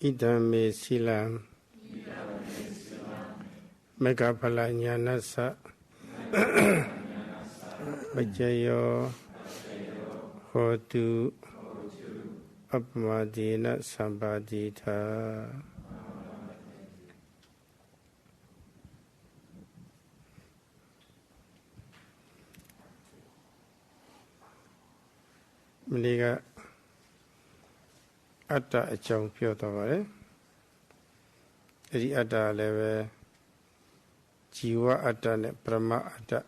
idame silam megaphala jnanassa Vajayo Hotu Apmadina Sambadita. Maliga Atta a chong Piotavare Eri Atta leve Jiva Atta ne Brahma Atta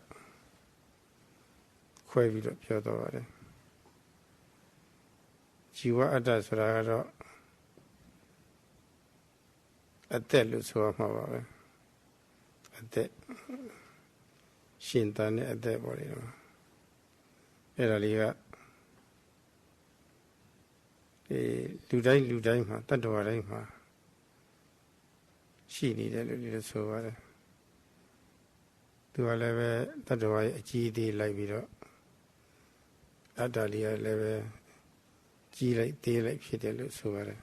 Quavi Piotavare Jiva Atta Suragaro Atelu Suamavare Ate Shintane Ate Borino Era Ligaလူတိုင်းမှာတတ္တဝါတိုင်းမှာရှိနေတယ်လို့လည်းဆိုပါတယ်သူကလည်းပဲတတ္တဝါရဲ့အကြီးအသေးလိုက်ပြီးတော့အတ္တလေးကလည်းပဲကြီးလိုက်သေးလိုက်ဖြစ်တယ်လို့ဆိုပါတယ်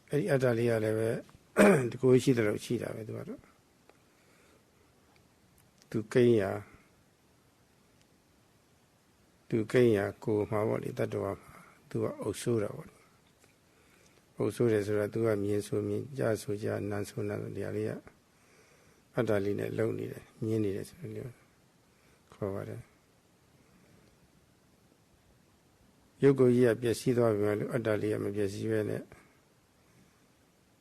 အဲ့ဒီအတ္တလေးကလည်းပဲတကူရှိတယ်လို့ရှိတာပဲသူကတော့သူကိန်းရာကိုမှာပေါ့လေတတ္တဝါသူကအုပ်ဆိုးတာပေါ့အုပ်ဆိုးတယ်ဆိုတာသူကမြင်ဆိုမြင်ကြားဆိုကြားနားဆိုနားဆိုတရားလေးကအတ္တလေးနဲ့လုံနေတယ်မြင်နေတယ်ဆိုလို့ခေါ်ပါတယ်ရုပ်ကိုယ်ကြီးကပျက်စီးသွားပြီလို့အတ္တလေးကမပျက်စီးပဲနဲ့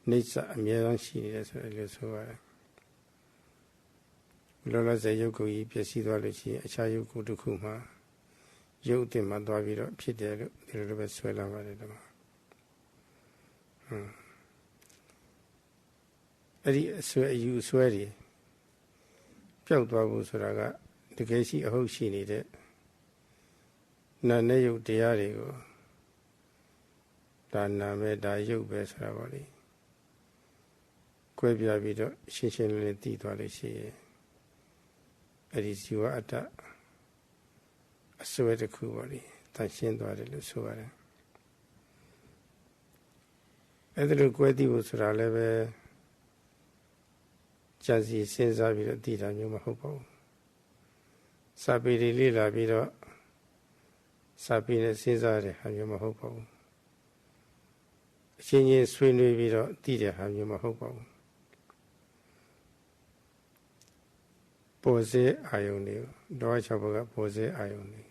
နှိစ္စအမြဲတမ်းရှိနေတယ်ဆိုလို့ဆိုပါတယ်လောလောဆယ်ရုပ်ကိုယ်ကြီးပျက်စီးသွားလို့ရှိရင်အခြားရုပ်ကိုယ်တစ်ခုမှာရုပ်တင်မှသွားပြီးတော့ဖြစ်တယ်လို့ဒီလိုပဲဆွဲလာပါတယ်ဓမ္မအဲ့ဒီအယူဆွဲတွေပျောက်သွားဖို့ဆိုတာကတကယ်ရှိအဟုတ်ရှိနေတဲ့နာနဲ့ရုပ်တရားတွေကိုဒါနာမဲ့ဒါရုပ်ပဲဆိုတာပေါ့လေကွဲပြားပြီးတော့ရှင်းရှင်းလင်းလင်းသိသွားလို့ရှိရင်အဲ့ဒီဇီဝအတ္တအစွဲတစ်ခုပေါ့လေတန်ရှင်းသွားတယ်လို့ဆိုရတယ်အဲ့ဒါလိုကွဲသိဖို့ဆိုတာလည်းပဲကြံစီစဉ်းစားပြီးတော့သိတာမျိုးမဟုတ်ပါဘူးစာပေတွေလေ့လာပြီးတော့စာပေနဲ့စဉ်းစားတဲ့ဟာမျိုးမဟုတ်ပါဘူးအချင်းချင်းဆွေးနွေးပြီးတော့သိတဲ့ဟာမျိုးမဟုတ်ပါဘူးပေါ်စေအာယုန်တွေတော့၆ဘကပေါ်စေအာယုန်တွေ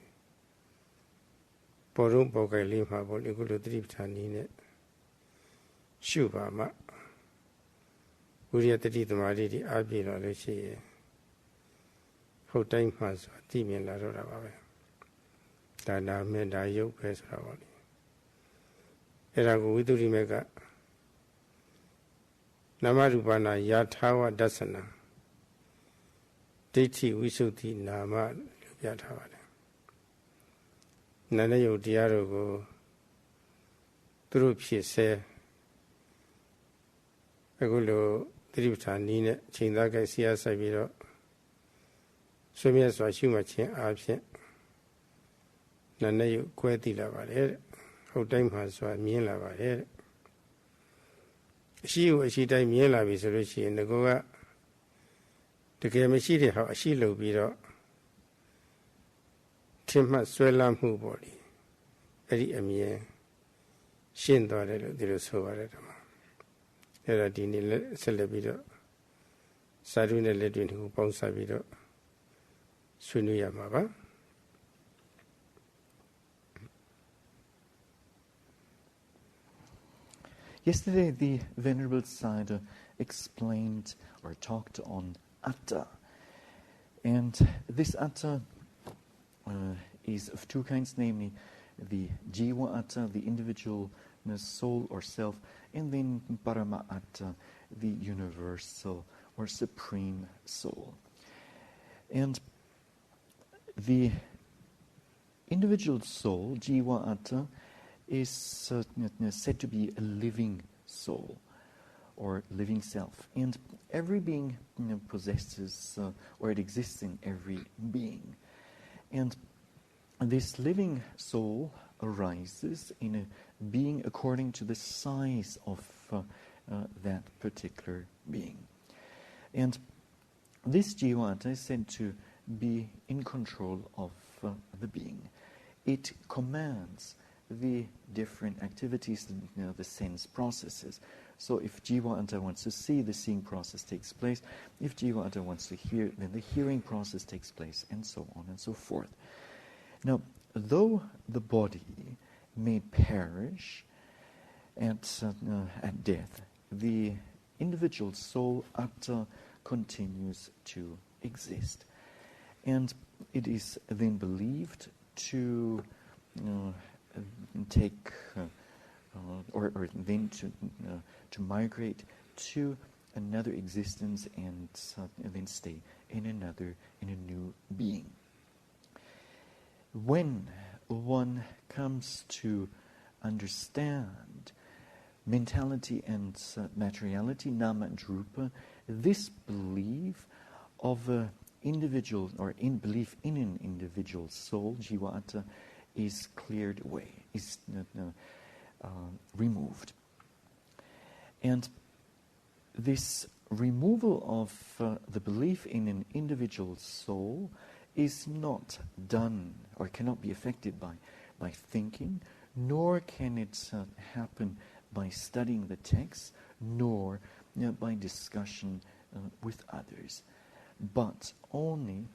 ပေါ်တော့ပေါ်ကြိုင်လေးမှာပေါ့ဒီကုလိုသတိပဋ္ဌာန်နည်းနဲ့ရှုပါမှဝိရိယတတိသမာဓိတွေအားပြည့်တော့လို့ရှိရင်ဟုတ်တိုင်းမှဆိုသိမြင်လာတော့တာပါပဲဒါနာမေတ္တာယုတ်ပဲဆိုတာပေါ့လေအဲ့ဒါကိုဝိသုရိမေကနာမရူပနာယာထာဝဒသနာဒိဋ္ဌိဝိသုဒ္ဓိနာမလို့ပြထားပါတယ်နာနဲ့ယုတ်တရားတို့ကိုသူတို့ဖြစ်စေအခုလိုသတိပဋ္ဌာန်နည်းနဲ့ချိန်သားကြိုက်ဆရာဆိုင်ပြီးတော့ဆွေးမြတ်စွာရှုမှတ်ခြင်းအားဖြင့်နာနဲ့ယုတ်ကွဲသိလာပါတယ်တဲ့ဟုတ်တိုင်းမှစွာမြင်လာပါတယ်တဲ့အရှိကိုအရှိတိုင်းမြင်လာပြီဆိုလို့ရှိရင်ငကောကတကယ်မရှိတဲ့ဟာအရှိလုပ်ပြီးတော့ထင်မှတ်ဆွဲလမ်းမှုပေါ့လေအဲ့ဒီအမြင်ရှင်းသွားတယ်လို့ဒီလိုဆိုပါတယ်ဓမ္မအဲ့ဒါဒီနေ့ဆက်လက်ပြီးတော့စာရုနဲ့လက်တွင်တစ်ခုပေါင်းစပ်ပြီးတော့ဆွေးနွေးရမှာပါ Yesterday, the Venerable Sayadaw explained or talked on atta. And this atta is of two kinds, namely the jiva atta, the individual soul or self, and then parama atta, the universal or supreme soul. And the individual soul, jiva atta, is said to be a living soul or living self. And every being possesses or it exists in every being. And this living soul arises in a being according to the size of that particular being. And this jiva atta is said to be in control of the being. It commands the different activities, the sense processes. So if jiva atta wants to see, the seeing process takes place. If jiva atta wants to hear, then the hearing process takes place, and so on and so forth. Now, though the body may perish at death, the individual soul atta continues to exist. And it is then believed to take or then to migrate to another existence and then stay in a new being. When one comes to understand mentality and materiality, nama and rupa, this belief of an individual, or in belief in an individual soul, jiva atta, is cleared away, is removed. And this removal of the belief in an individual soul is not done or cannot be affected by thinking, nor can it happen by studying the text, nor by discussion with others, but only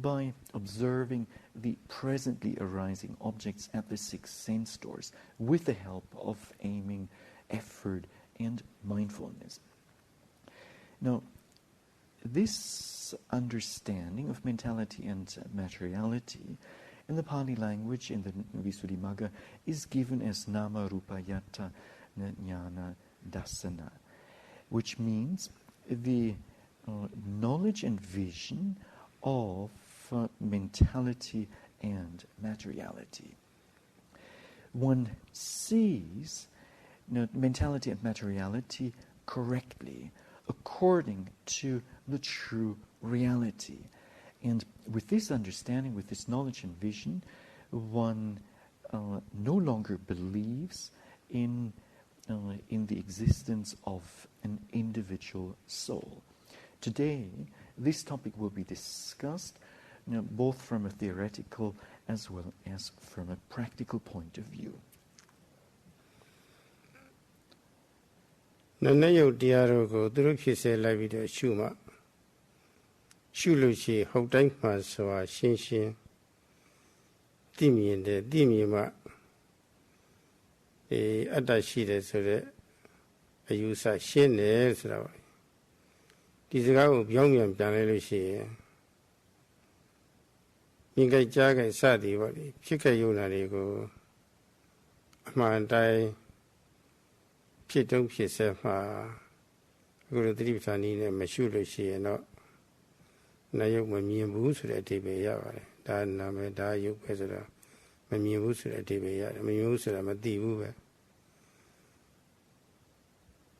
by observing the presently arising objects at the six sense doors with the help of aiming, effort, and mindfulness. Now, this understanding of mentality and materiality in the Pali language, in the Visuddhimagga, is given as nama rupa yatta jnana dasana, which means the knowledge and vision of mentality and materiality. One sees mentality and materiality correctly, according to the true reality. And with this understanding, with this knowledge and vision, one no longer believes in the existence of an individual soul. Today, this topic will be discussed both from a theoretical as well as from a practical point of view. နနယုတ်တရားတို့ကိုသူတို့ဖြစ်စေလိုက်ပြီးတော့ရှုမှရှုလို့ရှိရင်ဟုတ်တိုင်းမှစွာရှင်းရှင်းသိမြင်တယ်သိမြင်မှအတ္တရှိတယ်ဆိုတဲ့အယူဆရှင်းတယ်ဆိုတာပါဒီစကားကိုပြောင်းပြန်ပြန်လိုက်လို့ရှိရင်မြင်ကြကြားကြစသည်ပေါ့လေဖြစ်ခဲ့ရုံနာတွေကိုအမှန်တိုင်းဖြစ်တုံးဖြစ်ဆက်မှာအခုလိုသတိပဋ္ဌာန်နည်းနဲ့မရှုလို့ရှိရင်တော့နာယုတ်မမြင်ဘူးဆိုတဲ့အဓိပ္ပာယ်ရပါတယ်ဒါနာမည်ဒါယုတ်ပဲဆိုတော့မမြင်ဘူးဆိုတဲ့အဓိပ္ပာယ်ရတယ်မမြင်ဘူးဆိုတာမသိဘူးပဲ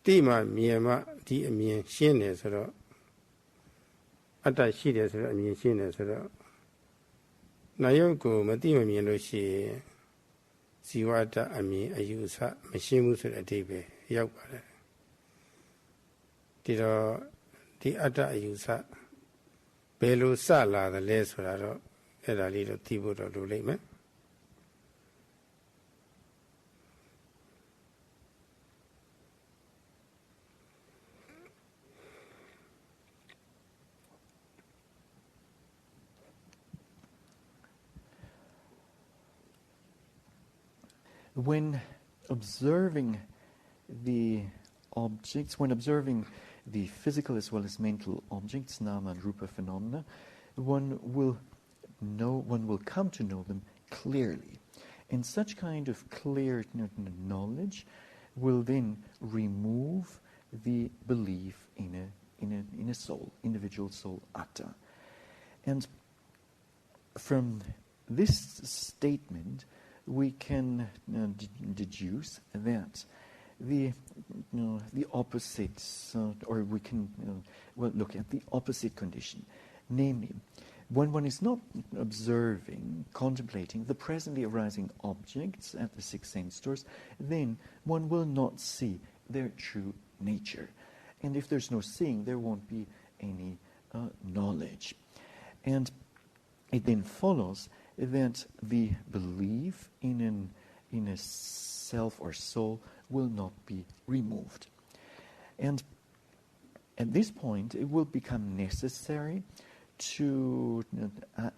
သိမှမြင်မှဒီအမြင်ရှင်းတယ်ဆိုတော့အတ္တရှိတယ်ဆိုတော့အမြင်ရှင်းတယ်ဆိုတော့နာယုတ်ကိုမသိမမြင်လို့ရှိရင်ဇီဝတ္တအမြင်အယူဆမရှင်းဘူးဆိုတဲ့အဓိပ္ပာယ်ရောက်ပါတယ်ဒီတော့ဒီအတ္တအယူဆဘယ်လိုစလာသလဲဆိုတာတော့အဲ့ဒါလေးတော့သိဖို့တော့လိုလိမ့်မယ် When observing the objects, when observing the physical as well as mental objects, nama and rupa phenomena, one will come to know them clearly. And such kind of clear knowledge will then remove the belief in a soul, individual soul, atta. And from this statement, we can deduce that the opposites, or we can look at the opposite condition, namely when one is not observing, contemplating the presently arising objects at the six sense doors, then one will not see their true nature. And if there's no seeing, there won't be any knowledge. And it then follows that the belief in a self or soul will not be removed. And at this point, it will become necessary to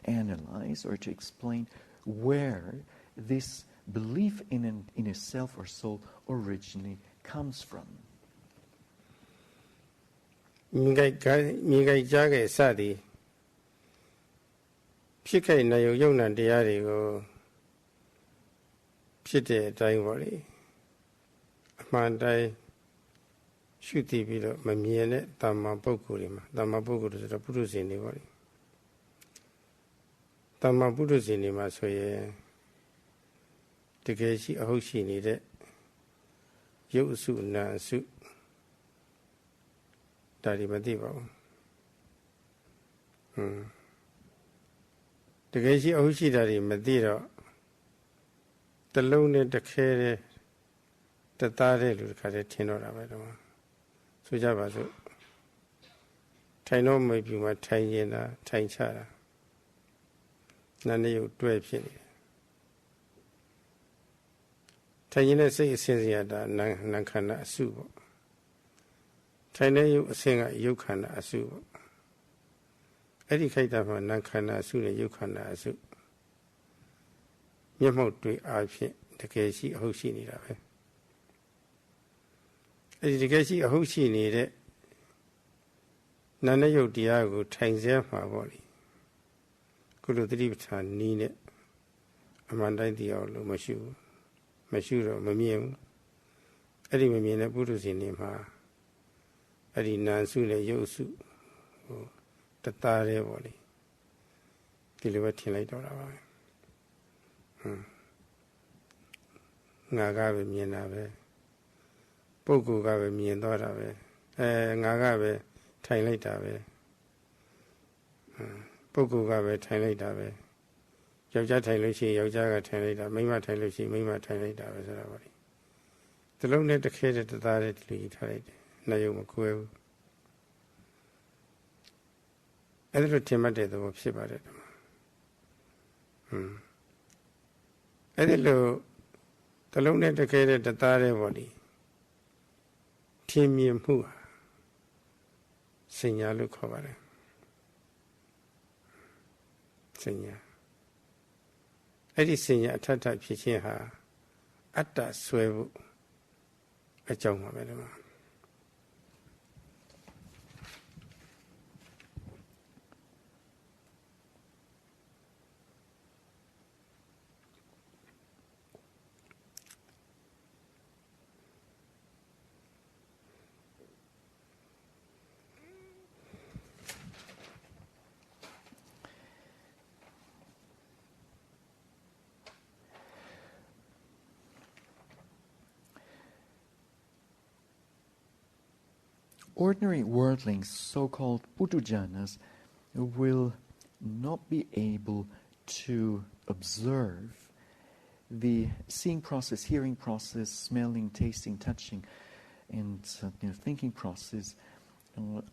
analyze or to explain where this belief in a self or soul originally comes from. မြင်ကြိုက်ကြားခဲ့စသည်ဖြစ်ခဲ့နေရုံယုံနာတရားတွေကိုဖြစ်တဲ့အတိုင်းပေါ့လေအမှန်တိုင်းရှုသိပြီးတော့မမြင်တဲ့တမ္မာပုဂ္ဂိုလ်တွေမှာတမ္မာပုဂ္ဂိုလ်တွေဆိုတော့ပုရုဇဉ်တွေပေါ့လေတမ္မာပုရုဇဉ်တွေမှာဆိုရင်တကယ်ရှိအဟုတ်ရှိနေတဲ့ရုပ်အစုနာအစုဒါတွေမသိပါဘူးတကယ်ရှိအဟုတ်ရှိတာတွေမသိတော့တလုံးနဲ့တစ်ခဲတဲ့တသားတဲ့လူတစ်ခါတည်းထင်တော့တာပဲတော့ဆိုကြပါစို့ထိုင်တော့မိပြူမှာထိုင်နေတာထိုင်ချတာနာနေရုပ်တွဲဖြစ်နေတယ်ထိုင်နေတဲ့စိတ်အစဉ်စီရတာနာခန္ဓာအစုပေါ့ထိုင်တဲ့ရုပ်အစဉ်ကရုပ်ခန္ဓာအစုပေါ့အဲ့ဒီခိုက်တာမှာနာခန္ဓာအစုနဲ့ရုပ်ခန္ဓာအစုမျက်မှောက်တွေ့အားဖြင့်တကယ်ရှိအဟုတ်ရှိနေတာပဲအဲ့ဒီတကယ်ရှိအဟုတ်ရှိနေတဲ့နာနဲ့ရုပ်တရားကိုထိုင်စေမှာပေါ့လေကုလသတိပဋ္ဌာန်နည်းနဲ့အမှန်တိုင်းသိအောင်လို့မရှိတော့မမြင်ဘူးအဲ့ဒီမမြင်တဲ့ပုရုဇဉ်တွေမှာအဲ့ဒီနာစုနဲ့ရုပ်စုဟိုတသားတည်းပေါ့လေဒီလိုပဲထင်လိုက်တော့တာပါပဲငါကပဲမြင်တာပဲပုဂ္ဂိုလ်ကပဲမြင်သွားတာပဲငါကပဲထိုင်လိုက်တာပဲပုဂ္ဂိုလ်ကပဲထိုင်လိုက်တာပဲယောက်ျားထိုင်လို့ရှိရင်ယောက်ျားကထိုင်လိုက်တာမိန်းမထိုင်လို့ရှိရင်မိန်းမထိုင်လိုက်တာပဲဆိုတာပေါ့လေဒီလုံးနဲ့တစ်ခဲတဲ့တသားတဲ့ဒီလိုကြီးထားလိုက်တယ်နှယုံမကွဲဘူးအဲ့ဒါလိုထင်မှတ်တဲ့သဘောဖြစ်ပါတယ်အဲ့ဒီလိုတလုံးနဲ့တစ်ခဲတဲ့တသားတဲ့ပေါ့လေထင်မြင်မှုစဉ္ညာလို့ခေါ်ပါတယ်စဉ္ညာအဲ့ဒီစဉ္ညာအထက်ထဖြစ်ခြင်းဟာအတ္တဆွဲဖို့အကြောင်းပါပဲဒီမှာ Ordinary worldlings, so-called putujanas, will not be able to observe the seeing process, hearing process, smelling, tasting, touching, and thinking process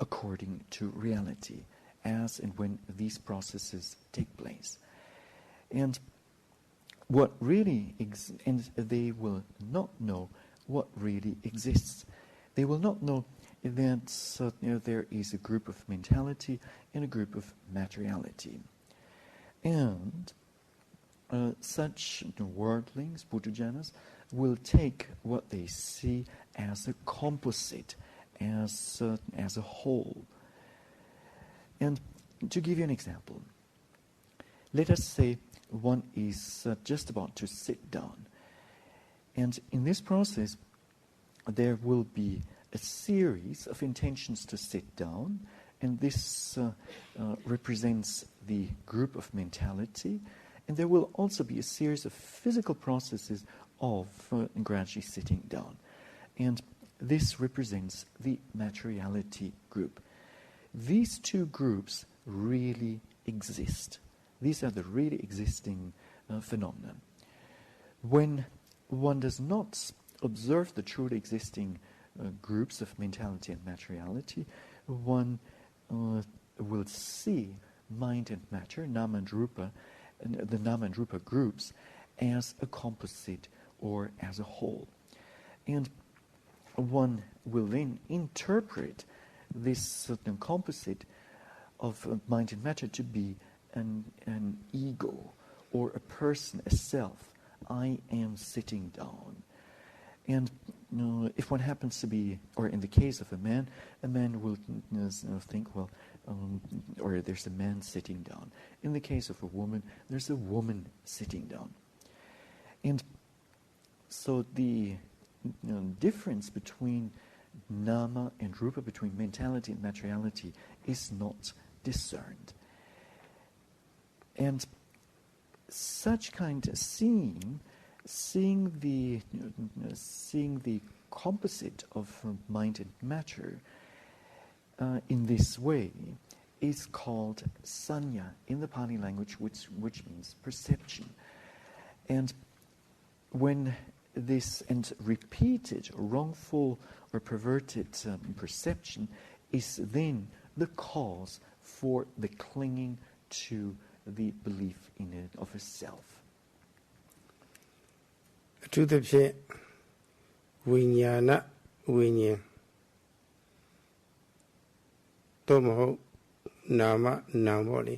according to reality, as and when these processes take place. And what really and they will not know what really exists. They will not know that there is a group of mentality and a group of materiality. And such worldlings, putujanas, will take what they see as a composite, as a whole. And to give you an example, let us say one is just about to sit down. And in this process, there will be a series of intentions to sit down, and this represents the group of mentality, and there will also be a series of physical processes of gradually sitting down, and this represents the materiality group. These two groups really exist. These are the really existing phenomena. When one does not observe the truly existing groups of mentality and materiality, one will see mind and matter, nama and rupa, the nama and rupa groups, as a composite or as a whole. And one will then interpret this certain composite of mind and matter to be an ego or a person, a self. I am sitting down. And if one happens to be, or in the case of a man will think, well, or there's a man sitting down. In the case of a woman, there's a woman sitting down. And so the difference between nama and rupa, between mentality and materiality, is not discerned. And such kind of seeing the composite of mind and matter in this way is called sanya in the Pali language, which means perception. And when this and repeated wrongful or perverted perception is then the cause for the clinging to the belief in it of a self. အထူးသဖြင့်ဝိညာဏဝိညာဉ်သို့မဟုတ်နာမနာမ်ပေါ့လေ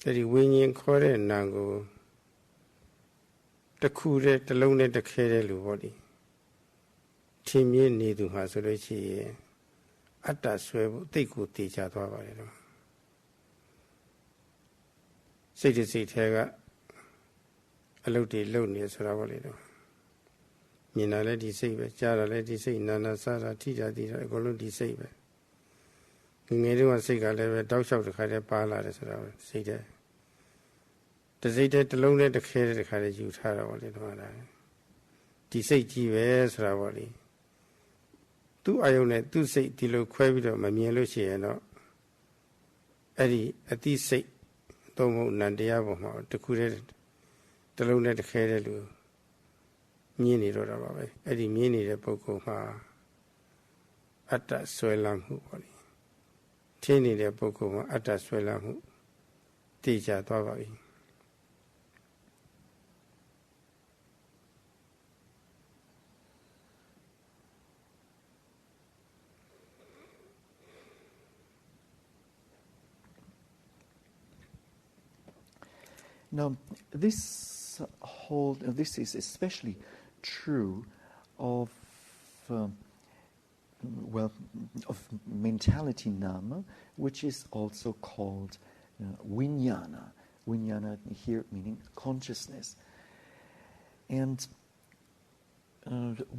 အဲဒီဝိညာဉ်ခေါ်တဲ့နာမ်ကိုတစ်ခုတည်းတစ်လုံးနဲ့တစ်ခဲတဲ့လူပေါ့လေထင်မြင်နေသူဟာဆိုလို့ရှိရင်အတ္တဆွဲဖို့သိကိုတည်ကြသွားပါတယ်တော့စိတ်တစ်စိတ်ထဲကအလုပ်တွေလုပ်နေဆိုတာပေါ့လေတော့မြင်တာလည်းဒီစိတ်ပဲကြားတာလည်းဒီစိတ်နာနာစားတာထိတာသိတာအကုန်လုံးဒီစိတ်ပဲငယ်တုန်းကစိတ်ကလည်းပဲတောက်လျှောက်တစ်ခါတည်းပါလာတယ်ဆိုတာစိတ်တဲ့တစ်စိတ်တည်းတစ်လုံးနဲ့တစ်ခဲတဲ့တစ်ခါတည်းယူထားတာပေါ့လေတော့ဒီစိတ်ကြီးပဲဆိုတာပေါ့လေသူ့အာယုံနဲ့သူ့စိတ်ဒီလိုခွဲပြီးတော့မမြင်လို့ရှိရင်တော့အဲ့ဒီအတိစိတ်သုံးဖို့နန္တရားပေါ်မှာတစ်ခုတည်းတစ်လုံးနဲ့တစ်ခဲတဲ့လူမြင်နေတော့တာပါပဲအဲ့ဒီမြင်နေတဲ့ပုဂ္ဂိုလ်မှာအတ္တဆွဲလမ်းမှုပေါ့လေထင်းနေတဲ့ပုဂ္ဂိုလ်မှာအတ္တဆွဲလမ်းမှုတည်ကြသွားပါပြီ Now, this is especially true of mentality nama, which is also called vijnana. Vijnana here meaning consciousness. And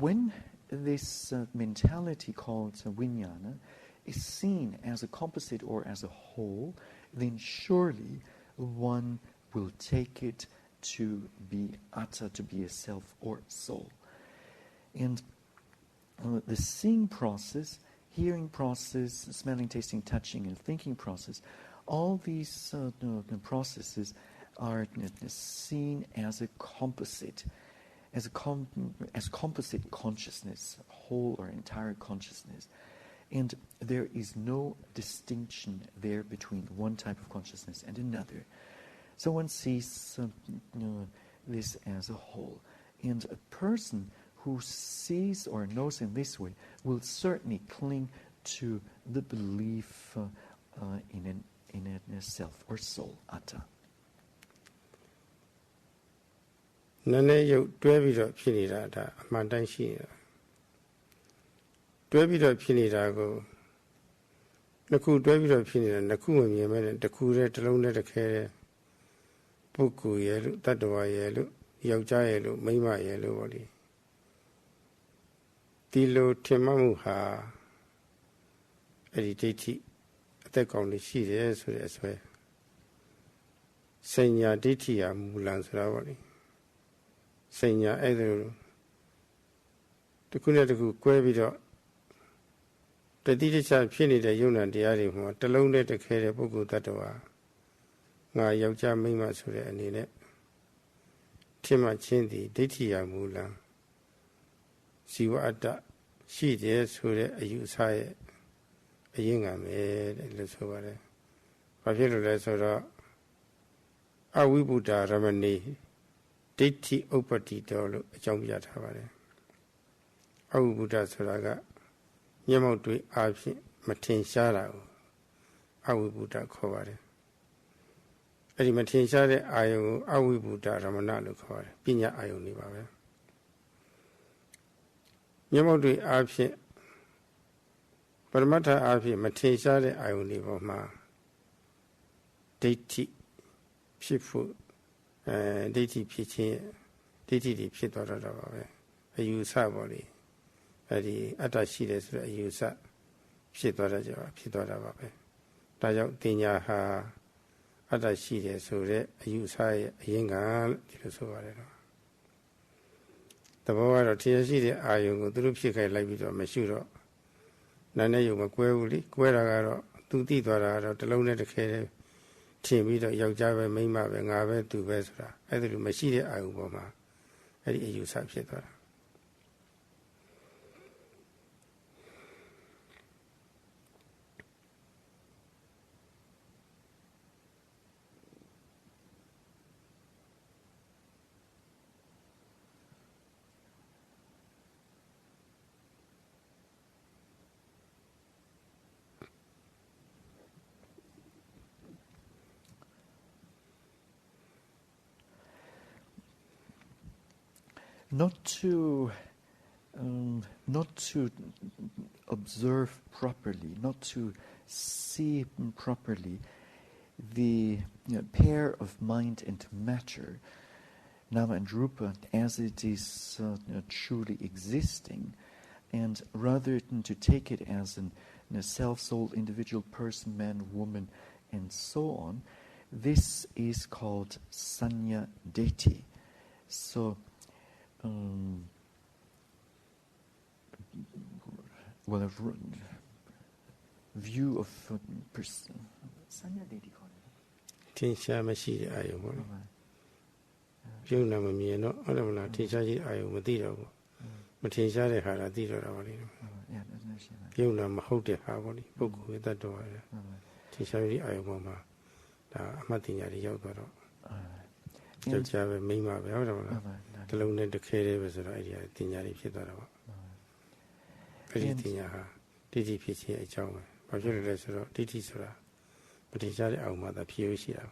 when this mentality called vijnana is seen as a composite or as a whole, then surely one will take it to be atta, to be a self or soul. And the seeing process, hearing process, smelling, tasting, touching, and thinking process, all these processes are seen as a composite, as composite consciousness, whole or entire consciousness. And there is no distinction there between one type of consciousness and another. So one sees this as a whole. And a person who sees or knows in this way will certainly cling to the belief in a self or soul, atta. နည်းနည်းရုပ်တွဲပြီးတော့ဖြစ်နေတာဒါအမှန်တမ်းရှိနေတာတွဲပြီးတော့ဖြစ်နေတာကိုနှစ်ခုတွဲပြီးတော့ဖြစ်နေတာနှစ်ခုမမြင်မဲနဲ့တစ်ခုတည်းတစ်လုံးနဲ့တစ်ခဲတဲ့ပုဂ္ဂိုလ်ရဲ့လို့တတ္တဝါရဲ့လို့ယောက်ျားရဲ့လို့မိန်းမရဲ့လို့ပေါ့လေဒီလိုထင်မှတ်မှုဟာအဲ့ဒီဒိဋ္ဌိအသက်ကောင်လေးရှိတယ်ဆိုတဲ့အစွဲစဉ္ညာဒိဋ္ဌိဟာမူလံဆိုတာပေါ့လေစဉ္ညာအဲ့ဒါလိုတစ်ခုနဲ့တစ်ခုကွဲပြီးတော့ တိတခြားဖြစ်နေတဲ့ယုံနာတရားတွေမှာတလုံးနဲ့တခဲတဲ့ပုဂ္ဂိုလ်တ attva ငါယောက်ျားမိန်းမဆိုတဲ့အနေနဲ့ထင်မှချင်းသည်ဒိဋ္ဌိယမူလံဇီဝအတ္တရှိတယ်ဆိုတဲ့အယူအဆရဲ့အရင်းခံပဲတဲ့လို့ဆိုပါတယ်။ဘာဖြစ်လို့လဲဆိုတော့အဝိဗုဒ္ဓရမဏီဒိဋ္ဌိဥပ္ပတ္တိတော်လို့အကြောင်းပြထားပါတယ်။အဝိဗုဒ္ဓဆိုတာကမျက်မှောက်တွေ့အားဖြင့်မထင်ရှားတာကိုအဝိဗုဒ္ဓခေါ်ပါတယ်။အဲ့ဒီမထင်ရှားတဲ့အာယုံကိုအဝိဗုဒ္ဓရမဏလို့ခေါ်ပါတယ်။ပညာအာယုံတွေပါပဲ။မျက်မှောက်တွေ့အားဖြင့်ပရမတ္ထအားဖြင့်မထင်ရှားတဲ့အာယုန်ဒီပေါ်မှာဒိဋ္ဌိဖြစ်ဖို့ဒိဋ္ဌိဖြစ်ခြင်းဒိဋ္ဌိတွေဖြစ်သွားတော့တာပါပဲအယူဆပေါ်လေအဲဒီအတ္တရှိတယ်ဆိုတဲ့အယူဆဖြစ်သွားတာပါပဲဒါကြောင့်တင်ညာဟာအတ္တရှိတယ်ဆိုတဲ့အယူဆရဲ့အရင်ကလို့ဒီလိုဆိုပါတယ်တော့တဘောကတော့ထင်ရှိတဲ့အာယုန်ကိုသူတို့ဖြစ်ခိုင်းလိုက်ပြီးတော့မရှိတော့နာနဲ့ယုံမကွဲဘူးလေကွဲတာကတော့သူသိသွားတာကတော့တလုံးနဲ့တစ်ခဲတည်းထင်ပြီးတော့ယောက်ျားပဲမိန်းမပဲငါပဲသူပဲဆိုတာအဲ့ဒါလိုမရှိတဲ့အာယုပေါ်မှာအဲ့ဒီအယူဆဖြစ်သွားတာ Not to observe properly, not to see properly the pair of mind and matter, nama and rupa, as it is truly existing, and rather than to take it as a self-soul individual person, man, woman, and so on, this is called sanya detti. So, well, a view of person. Sanya detti called it. ထင်ရှားမရှိတဲ့အာယုံပေါ့နော်ပြုံးနာမမြင်တော့အဲ့လိုမလားထင်ရှားရှိအာယုံမသိတော့ဘူးမထင်ရှားတဲ့ဟာကသိတော့တာပါလေပြုံးနာမဟုတ်တဲ့ဟာပေါ့လေပုဂ္ဂိုလ်ရဲ့တ attva ရထင်ရှားရှိအာယုံပေါ်မှာဒါအမှတ်တင်ညာတွေရောက်သွားတော့ယောက်ျားပဲမိန်းမပဲဟုတ်တယ်မလားတလုံးနဲ့တစ်ခဲတည်းပဲဆိုတော့အဲ့ဒီတင်ညာတွေဖြစ်သွားတာပေါ့အဲ့ဒီတင်ညာဟာဒိဋ္ဌိဖြစ်ခြင်းအကြောင်းပဲဘာဖြစ်လို့လဲဆိုတော့ဒိဋ္ဌိဆိုတာမထင်ရှားတဲ့အာယုံမှာသာဖြစ်ရရှိတာ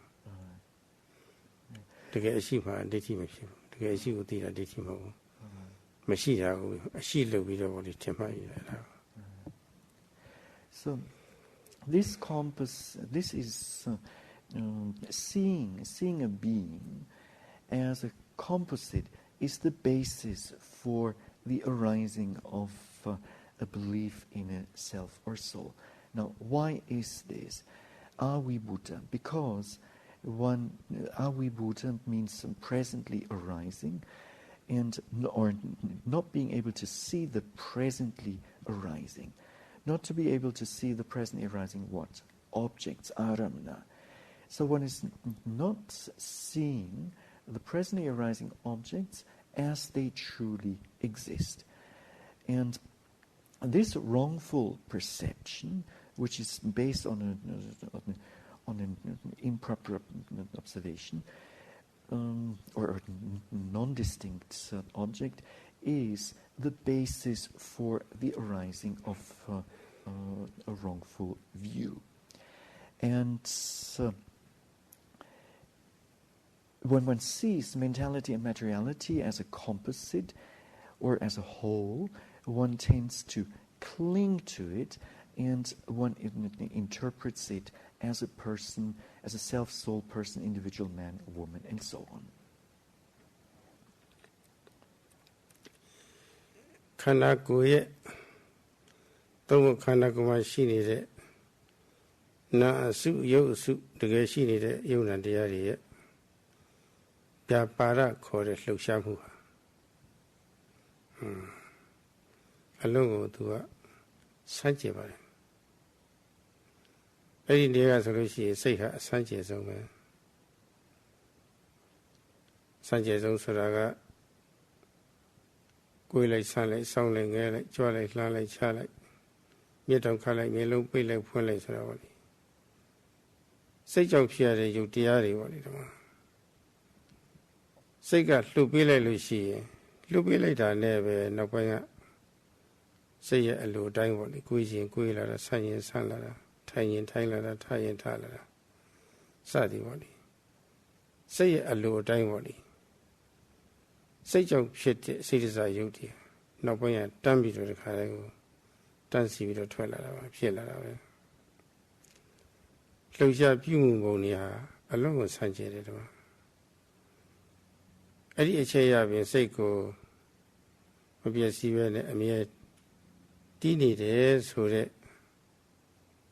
တကယ်အရှိမှဒိဋ္ဌိမဖြစ်ဘူးတကယ်အရှိကိုသိတာဒိဋ္ဌိမဟုတ်ဘူးမရှိတာကိုအရှိလုပ်ပြီးတော့ဒီထင်မှတ်ရတာ So this is seeing a being as a composite is the basis for the arising of a belief in a self or soul. Now, why is this? Avibhuta, because avibhuta means presently arising, and or not being able to see the presently arising. Not to be able to see the presently arising what? Objects, aramana. So one is not seeing the presently arising objects as they truly exist. And this wrongful perception, which is based on an improper observation, or non-distinct object, is the basis for the arising of a wrongful view. And when one sees mentality and materiality as a composite or as a whole, one tends to cling to it, and one interprets it as a person, as a self-soul person, individual man, woman, and so on. ခန္ဓာကိုယ်ရဲ့သုံးခုခန္ဓာကိုယ်မှာရှိနေတဲ့နာအစုရုပ်အစုတကယ်ရှိနေတဲ့ယုံနာတရားတွေရဲ့ပြပါရခေါ်တဲ့လှုပ်ရှားမှုဟာအလုံးကိုသူကစမ်းကြည့်ပါတယ် အဲ့ဒီနေရာဆိုလို့ရှိရင်စိတ်ဟာအစမ်းကျယ်ဆုံးပဲစမ်းကျယ်ဆုံးဆိုတာကကိုယ်လိုက်ဆန်းလိုက်စောင်းလိုက်ငဲလိုက်ကြွလိုက်လှမ်းလိုက်ချလိုက်မျက်တောင်ခတ်လိုက်မျက်လုံးပိတ်လိုက်ဖွင့်လိုက်ဆိုတာပေါ့လေစိတ်ကြောင့်ဖြစ်ရတဲ့ယုတ်တရားတွေပေါ့လေဒီမှာစိတ်ကလှုပ်ပေးလိုက်လို့ရှိရင်လှုပ်ပေးလိုက်တာနဲ့ပဲနောက်ပိုင်းကစိတ်ရဲ့အလိုတိုင်းပေါ့လေကိုယ်ရင်ကိုယ်လာတာဆန့်ရင်ဆန့်လာတာထိုင်ရင်ထိုင်လာတာထားရင်ထားလာတာစသည်ပေါ့လေစိတ်ရဲ့အလိုတိုင်းပေါ့လေစိတ်ကြောင့်ဖြစ်တဲ့စိတ်ဒစာယုတ်တွေနောက်ပိုင်းကတန်းပြီးတော့တခါတည်းကိုတန်းစီပြီးတော့ထွက်လာတာပါဖြစ်လာတာပဲလှုပ်ရှားပြုမှုပုံတွေဟာအလုံးကိုဆန့်ကျင်တယ်ဒီမှာအဲ့ဒီအခြေရပြင်စိတ်ကိုမပြည့်စည်ပဲနဲ့အမြဲတည်နေတယ်ဆိုတဲ့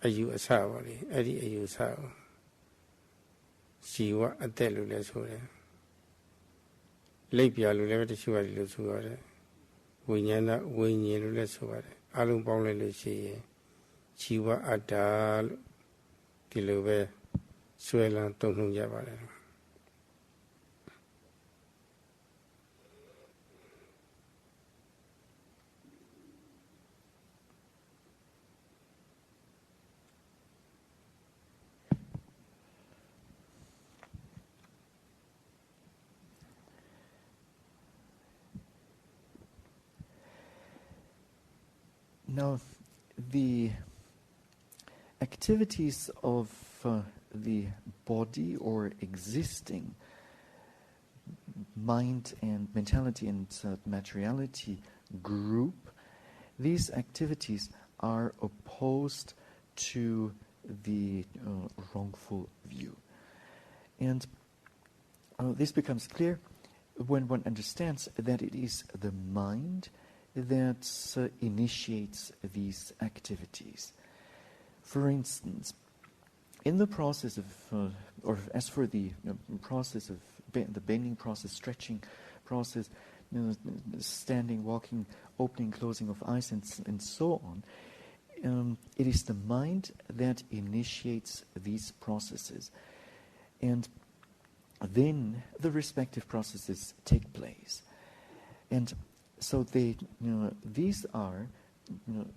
အယူအဆပါလေအဲ့ဒီအယူအဆကိုဇီဝအသက်လို့လည်းဆိုတယ်လိပ်ပြလို့လည်းတချို့ကဒီလိုဆိုရတယ်ဝိညာဏဝိညာဉ်လို့လည်းဆိုရတယ်အလုံးပေါင်းလိုက်လို့ရှိရင်ဇီဝအတ္တလို့ဒီလိုပဲဆွဲလန်းတုံ့နှုံကြပါတယ် Now, the activities of the body or existing mind and mentality and materiality group, these activities are opposed to the wrongful view. And this becomes clear when one understands that it is the mind that initiates these activities. For instance, in the process of, or as for the process of the bending process, stretching process, standing, walking, opening, closing of eyes, and so on, it is the mind that initiates these processes. And then the respective processes take place. And so these are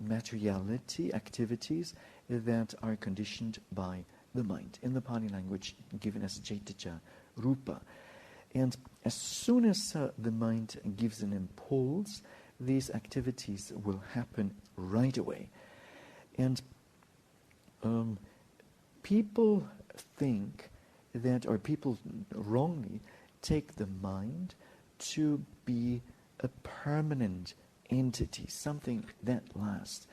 materiality activities that are conditioned by the mind. In the Pali language, given as Jaitaja Rupa. And as soon as the mind gives an impulse, these activities will happen right away. And people think that, or people wrongly take the mind to be a permanent entity, something that lasts.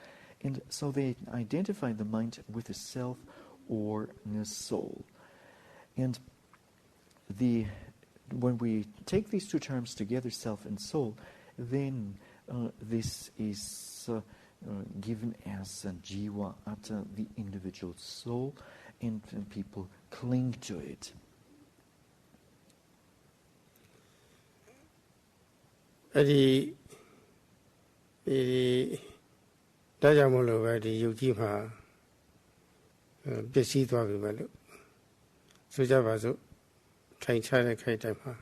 And so they identify the mind with a self or a soul. And when we take these two terms together, self and soul, then this is given as jiva, atta, the individual soul, and people cling to it. အဲ့ဒီဒါကြောင့်မလို့ပဲဒီယုတ်ကြီးမှာပျက်စီးသွားပြီပဲလို့ဆိုကြပါစို့ထိုင်ချတဲ့ခိုက်တိုင်းမှာ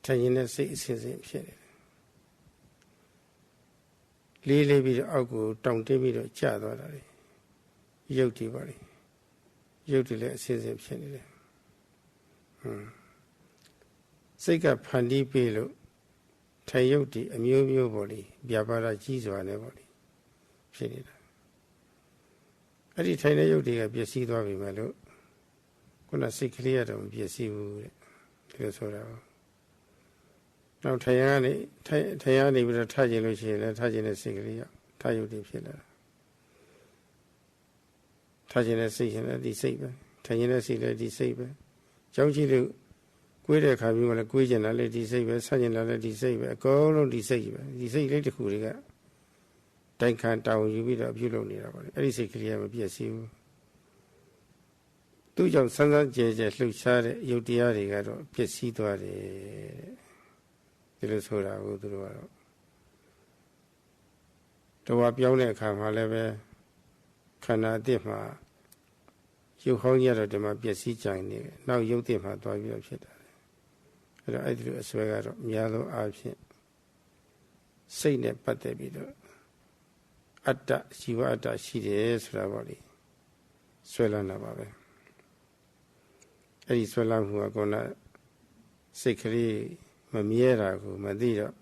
ထိုင်ရင်တဲ့စိတ်အစဉ်စဉ်ဖြစ်နေတယ်လေးပြီးတော့အောက်ကိုတောင့်တင်းပြီးတော့ကျသွားတာလေယုတ်ကြီးပါလေယုတ်တွေလည်းအစဉ်စဉ်ဖြစ်နေတယ်စိတ်ကဖန်တီးပြီးလို့ထိုင်ယုတ်ဒီအမျိုးမျိုးပေါ့လေဗျာပါဒကြီးစွာနဲ့ပေါ့လေဖြစ်နေတာအဲ့ဒီထိုင်တဲ့ယုတ်တွေကပျက်စီးသွားပြီမဲ့လို့ခုနစိတ်ကလေးကတော့မပျက်စီးဘူးတဲ့ဒီလိုဆိုတာပေါ့နောက်ထိုင်ရကနေပြီးတော့ထားခြင်းလို့ရှိရင်လည်းထားခြင်းနဲ့စိတ်ကလေးရောက်ထားယုတ်တွေဖြစ်လာတာထားခြင်းနဲ့စိတ်ရှင်လည်းဒီစိတ်ပဲထိုင်ခြင်းနဲ့စိတ်လည်းဒီစိတ်ပဲကြောင်းကြည့်လို့ကွေးတဲ့အခါမျိုးကလည်းကွေးကျင်တာလည်းဒီစိတ်ပဲဆန့်ကျင်တာလည်းဒီစိတ်ပဲအကုန်လုံးဒီစိတ်ပဲဒီစိတ်လေးတစ်ခုတွေကတိုင်ခံတောင်းယူပြီးတော့ပြုလုပ်နေတာပါလေအဲ့ဒီစိတ်ကလေးကမပြည့်စည်ဘူးသူ့ကြောင့်ဆန်းဆန်းကြဲကြဲလှုပ်ရှားတဲ့ယုတ်တရားတွေကတော့ပြည့်စည်သွားတယ်ဒီလိုဆိုတာကိုသူတို့ကတော့တော်ပြောင်းတဲ့အခါမှာလည်းပဲခန္ဓာအသစ်မှာ ရုပ်ဟောင်းကြီးကတော့ဒီမှာပျက်စီးကြံနေတယ်နောက်ရုပ်တည်မှာသွားပြီးတော့ဖြစ်တာအဲ့တော့အဲ့ဒီလိုအစွဲကတော့များသောအားဖြင့်စိတ်နဲ့ပတ်သက်ပြီးတော့အတ္တជីវအတ္တရှိတယ်ဆိုတာပေါ့လေဆွဲလန်းတာပါပဲအဲ့ဒီဆွဲလန်းမှုကကောစိတ်ကလေးမမြဲတာကိုမသိတော့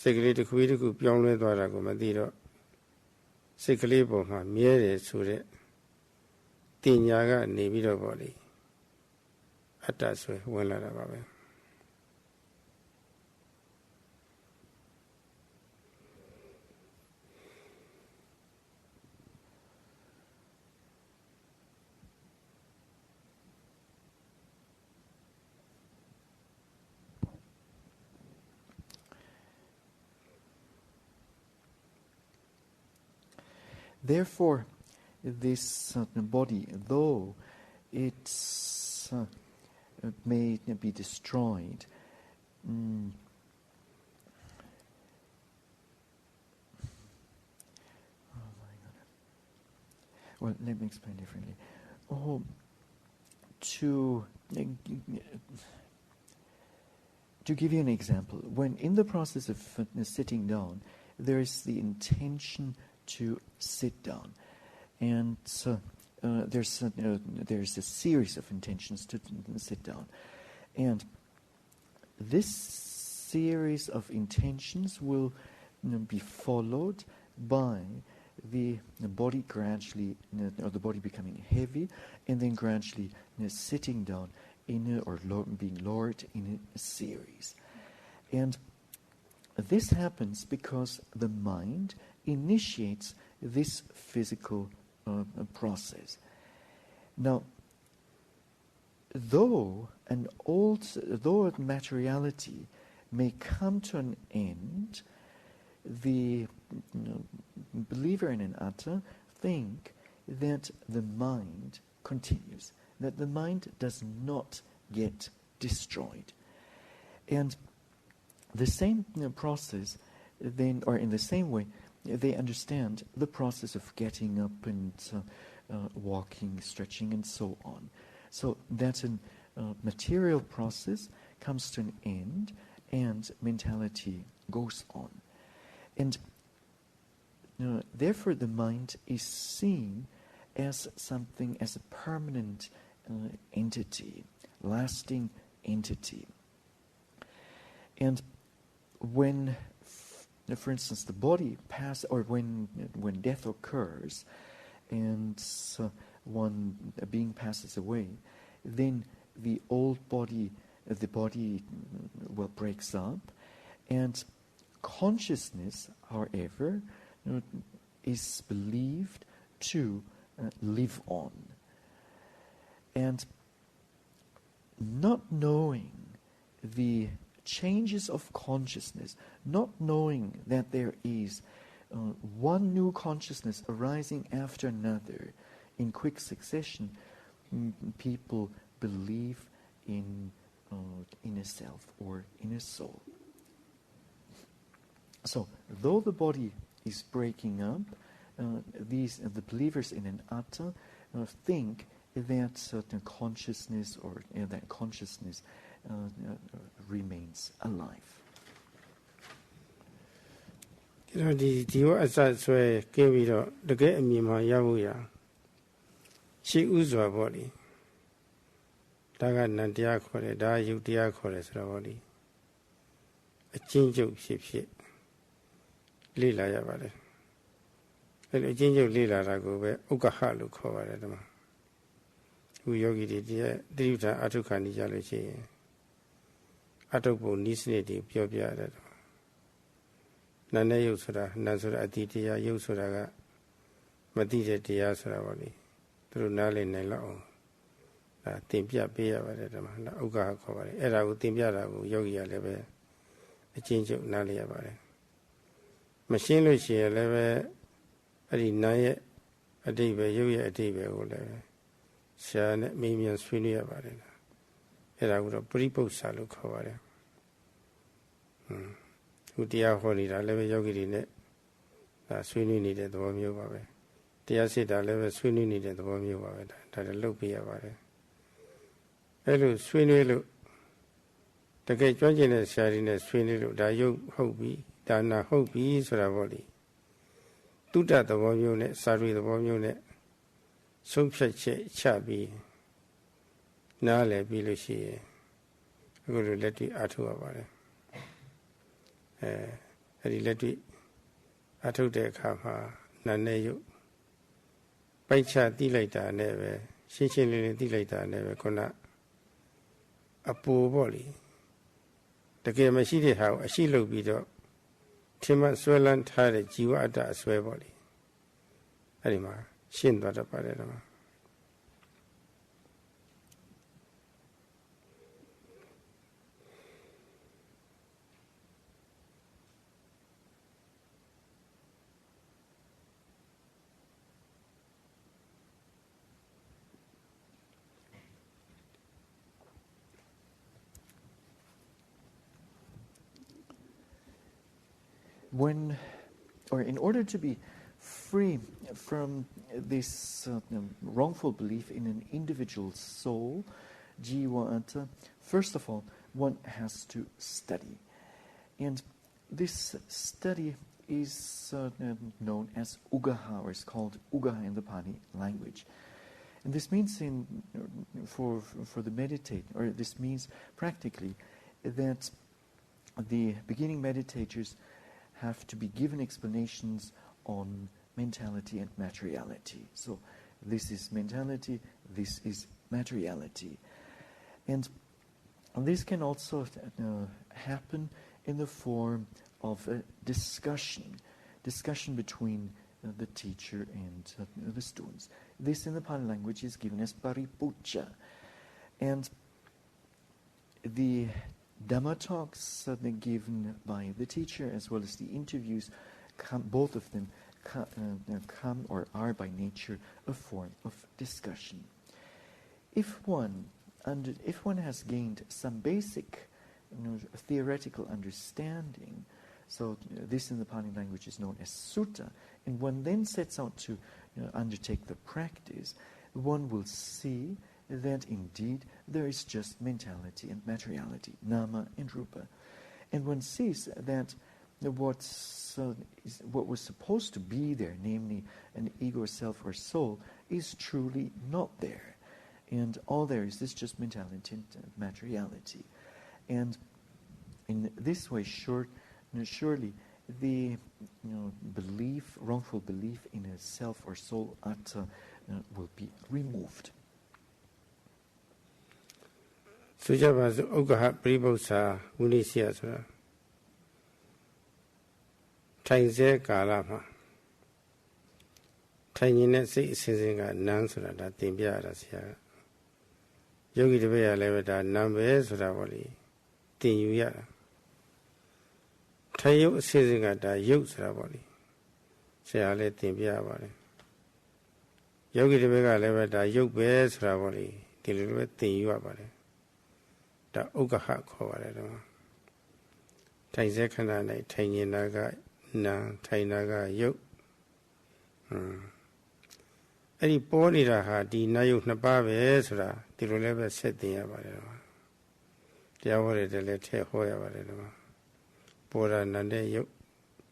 စိတ်ကလေးတစ်ခုတစ်ခုပြောင်းလဲသွားတာကိုမသိတော့စိတ်ကလေးပေါ်မှာမြဲတယ်ဆိုတဲ့တင်ညာကနေပြီးတော့ပေါ့လေအတ္တဆွဲဝင်လာတာပါပဲTherefore, this body, though it may be destroyed, oh my God. Well, let me explain differently. To give you an example, when in the process of sitting down, there is the intention to sit down, and there's a series of intentions to sit down, and this series of intentions will be followed by the body gradually, or the body becoming heavy, and then gradually sitting down or being lowered in a series, and this happens because the mind initiates this physical process. Now, though materiality may come to an end, the believer in an atta think that the mind continues, that the mind does not get destroyed. And the same process then, or in the same way, they understand the process of getting up and walking, stretching, and so on. So that a material process comes to an end, and mentality goes on. And therefore the mind is seen as something, as a permanent entity, lasting entity. And when, for instance, the body passes, or when death occurs, and a being passes away, then the old body, breaks up, and consciousness, however, is believed to live on. And not knowing the changes of consciousness, not knowing that there is one new consciousness arising after another in quick succession, people believe in a self or in a soul. So, though the body is breaking up, the believers in an atta think that certain consciousness or that consciousness remains alive. ဒီဝအစဆွဲကင်းပြီးတော့တကယ်အမြင်မှရဖို့ရရှိဥစွာပေါ့လေဒါကနံတရားခေါ်တယ်ဒါယုတ်တရားခေါ်တယ်ဆိုတော့ပေါ့လေအချင်းချုပ်ဖြစ်လေ့လာရပါတယ်အဲ့လိုအချင်းချုပ်လေ့လာတာကိုပဲဥက္ကဟလို့ခေါ်ပါတယ်ဒီမှာအခုယောဂီတွေဒီတိဋ္ဌာအထုခဏီကြလို့ရှိရင်အတုပ်ပုံနိစ္စနစ်တွေပြောပြရတယ်နာနဲ့ယုတ်ဆိုတာနာဆိုတာအတိတရားယုတ်ဆိုတာကမတိတဲ့တရားဆိုတာပေါ့လေသူတို့နားလည်နိုင်လောက်အောင်ဒါတင်ပြပေးရပါတယ်ဒီမှာဥက္ကဟခေါ်ပါတယ်အဲ့ဒါကိုတင်ပြတာကိုယောဂီကလည်းပဲအချင်းချုပ်နားလည်ရပါတယ်မရှင်းလို့ရှိရင်လည်းပဲအဲ့ဒီနာရဲ့အတိတ်ပဲယုတ်ရဲ့အတိတ်ပဲကိုလည်းဆရာနဲ့မေးမြန်းဆွေးနွေးရပါတယ်အဲ့ဒါကိုတော့ပရိပု္ပ္ပစာလို့ခေါ်ပါတယ်ခုတရားဟောနေတာလည်းပဲယောဂီတွေနဲ့ဒါဆွေးနွေးနေတဲ့သဘောမျိုးပါပဲ တရားစစ်တာလည်းပဲဆွေးနွေးနေတဲ့သဘောမျိုးပါပဲဒါလည်းလုပ်ပြရပါတယ်အဲ့လိုဆွေးနွေးလို့တကယ်ကြွကျင်တဲ့ဆရာကြီးနဲ့ဆွေးနွေးလို့ဒါရုပ်ဟုတ်ပြီဒါနာဟုတ်ပြီဆိုတာပေါ့လေတုဒ္ဒသဘောမျိုးနဲ့စာရီသဘောမျိုးနဲ့ဆုံးဖြတ်ချက်ချပြီးနားလည်ပြီးလို့ရှိရင်အခုလိုလက်တွေ့အားထုတ်ရပါတယ်အဲ့ဒီလက်တွေ့အားထုတ်တဲ့အခါမှာနာနဲ့ရုပ်ပိုက်ချသိလိုက်တာနဲ့ပဲရှင်းရှင်းလင်းလင်းသိလိုက်တာနဲ့ပဲခုနအပူပေါ့လေတကယ်မရှိတဲ့ဟာကိုအရှိလုပ်ပြီးတော့ထင်မှဆွဲလန်းထားတဲ့ជីវအတ္တအစွဲပေါ့လေအဲ့ဒီမှာရှင်းသွားတတ်ပါတယ်တော့When, or in order to be free from this wrongful belief in an individual soul, jiva, first of all, one has to study. And this study is known as ugaha, or is called ugaha in the Pali language. And this means for the meditate, or this means practically that the beginning meditators have to be given explanations on mentality and materiality. So this is mentality, this is materiality. And this can also happen in the form of a discussion between the teacher and the students. This in the Pali language is given as paripuja. And the Dhamma talks given by the teacher as well as the interviews, both of them come or are by nature a form of discussion. If one has gained some basic theoretical understanding, so this in the Pali language is known as sutta, and one then sets out to undertake the practice, one will see that indeed there is just mentality and materiality, nama and rupa. And one sees that what was supposed to be there, namely an ego, self or soul, is truly not there. And all there is just mentality and materiality. And in this way, surely the wrongful belief in a self or soul atta will be removed. ဆိုကြပါစို့ဥက္ကဟပရိပု္ပ္ပာဝိနည်းစီယဆိုတာထိုင်စေကာလမှာထိုင်နေတဲ့စိတ်အစဉ်စဉ်ကနန်းဆိုတာဒါသင်ပြရတာဆရာယောဂီတပည့်ရလည်းပဲဒါနန်းပဲဆိုတာပေါ့လေသင်ယူရတာထိုင်ရုပ်အစဉ်စဉ်ကဒါရုပ်ဆိုတာပေါ့လေဆရာလည်းသင်ပြရပါတယ်ယောဂီတပည့်ကလည်းပဲဒါရုပ်ပဲဆိုတာပေါ့လေဒီလိုပဲသင်ယူရပါတယ်ဒါဥက္ကဟခေါ်ပါတယ်တော့ထိုင်စေခဏ၌ထိုင်နေတာကနာထိုင်တာကရုပ်အဲ့ဒီပေါ်နေတာဟာဒီနာယုတ်နှစ်ပါးပဲဆိုတာဒီလိုလည်းပဲဆက်သင်ရပါတယ်တော့တရားဟောတယ်လည်းထည့်ဟောရပါတယ်တော့ပေါ်တာနန္တဲ့ရုပ်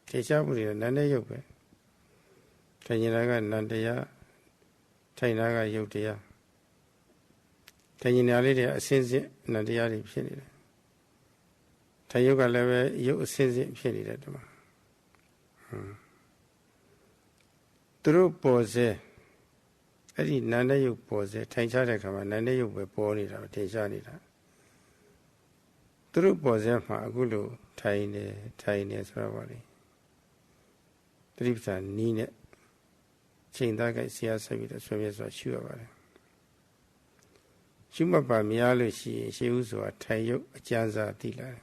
ထေချမှုတွေနန္တဲ့ရုပ်ပဲထိုင်နေတာကနန္တရားထိုင်တာကရုပ်တရားထိုင်နေတာလေးတွေအစင်းစင်းနန္တရားတွေဖြစ်နေတယ်ထိုင်ရုပ်ကလည်းပဲရုပ်အစင်းစင်းဖြစ်နေတယ်ဒီမှာသူတို့ပေါ်စေအဲ့ဒီနန္တဲ့ရုပ်ပေါ်စေထိုင်ချတဲ့ခါမှာနန္တဲ့ရုပ်ပဲပေါ်နေတာထင်ရှားနေတာသူတို့ပေါ်စေမှာအခုလိုထိုင်နေဆိုတော့ဗောလေတတိပ္ပာနီးနဲ့ချိန်သားကြိုက်ဆရာဆက်ပြီးတော့ဆွေးမြေ့စွာရှုရပါတယ်ရှုမှတ်ပါများလို့ရှိရင်ရှေးဥစွာထိုင်ရုပ်အကျဉ်းစားသိလာတယ်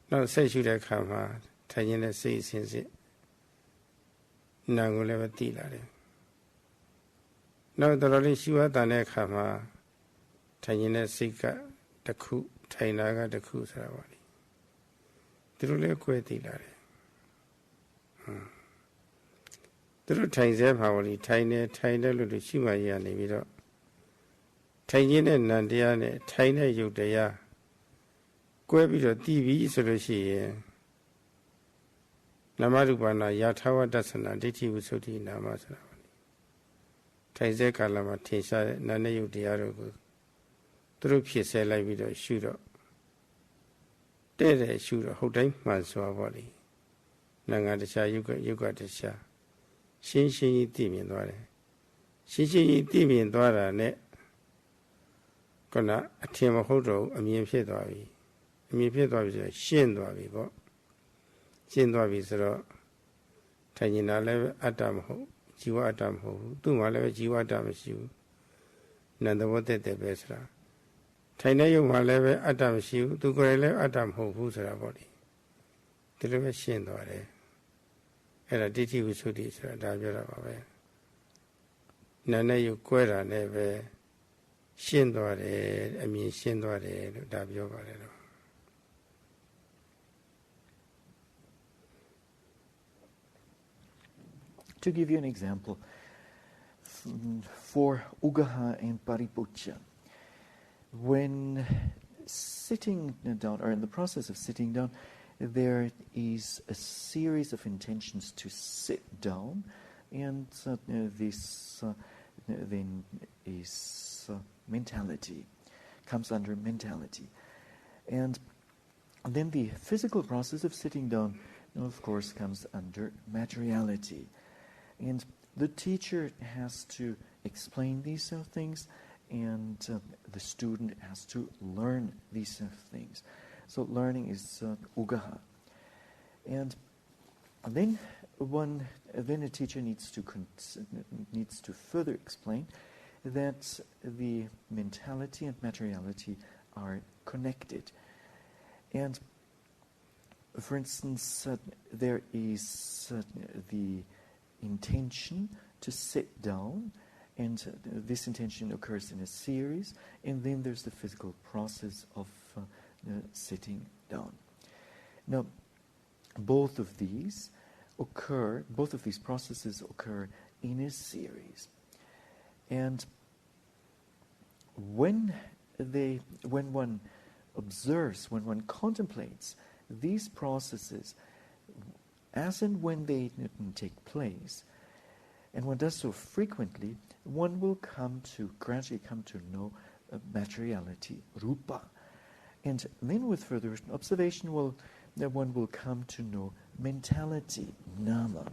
နောက်ဆက်ရှုတဲ့အခါမှာထိုင်နေတဲ့စိတ်အစဉ်စစ်နာကိုလည်းပဲသိလာတယ်နောက်တော်တော်လေးရှုရတဲ့အခါမှာထိုင်နေတဲ့စိတ်ကတစ်ခုထိုင်တာကတစ်ခုဆိုတာပါလေဒီလိုလေးကိုယ်သိလာတယ် တို့ထိုင်စေပါဝလိထိုင်တယ်လို့ရှိမှရနေပြီးတော့ထိုင်ခြင်းနဲ့နံတရားနဲ့ထိုင်တဲ့ယုတ်တရားကွဲပြီးတော့တည်ပြီးဆိုလို့ရှိရင်နာမရူပနာယထာဝတ္တသနာဒိဋ္ဌိဝိသုဒ္ဓိနာမဆိုတာပါထိုင်စေကာလမှာထင်ရှားတဲ့နာနဲ့ယုတ်တရားတို့ကိုသူတို့ဖြစ်ဆဲလိုက်ပြီးတော့ရှုတော့တဲ့ရှုတော့ဟုတ်တိုင်းမှန်စွာပေါ့လေနာငါတရားယုတ်ကတရားရှင်းကြီးသိမြင်သွားတယ်ရှင်းကြီးသိမြင်သွားတာနဲ့ခုနအထင်မဟုတ်တော့အမြင်ဖြစ်သွားပြီအမြင်ဖြစ်သွားပြီဆိုရှင်းသွားပြီပေါ့ရှင်းသွားပြီဆိုတော့ထိုင်နေတာလည်းအတ္တမဟုတ်ဇီဝအတ္တမဟုတ်ဘူးသူ့မှာလည်းဇီဝအတ္တမရှိဘူးနန္တဘောတက်တယ်ပဲဆိုတာထိုင်တဲ့ယုံမှာလည်းပဲအတ္တမရှိဘူးသူကိုယ်လည်းအတ္တမဟုတ်ဘူးဆိုတာပေါ့လေဒီလိုပဲရှင်းသွားတယ်အဲ့ဒါဒိဋ္ဌိဝိသုဒ္ဓိဆိုတာဒါပြောတာပါပဲနာနဲ့ယုကွဲတာနဲ့ပဲရှင်းသွားတယ်အမြင်ရှင်းသွားတယ်လို့ဒါပြောပါတယ်တော့To give you an example, for Ugaha and Paripucca, when sitting down, or in the process of sitting down, there is a series of intentions to sit down, and this then is mentality, comes under mentality. And then the physical process of sitting down, of course, comes under materiality. And the teacher has to explain these things, and the student has to learn these things. So learning is ugaha. And then a teacher needs to further explain that the mentality and materiality are connected. And for instance, there is the intention to sit down, and this intention occurs in a series, and then there's the physical process of sitting down. Now, both of these processes occur in a series. And when one observes, when one contemplates these processes, as and when they take place, and one does so frequently, one will gradually come to know materiality, rupa. And then with further observation, one will come to know mentality, nama.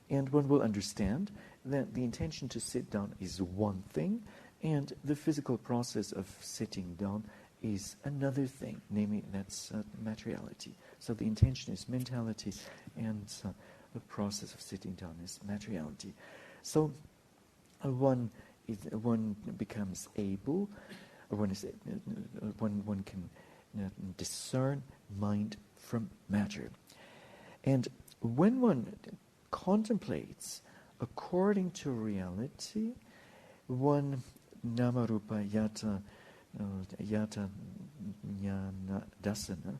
And one will understand that the intention to sit down is one thing, and the physical process of sitting down is another thing, namely that's materiality. So the intention is mentality, and the process of sitting down is materiality. So one becomes able, or one can discern mind from matter. And when one contemplates according to reality, one namarupa yata jnana dasana,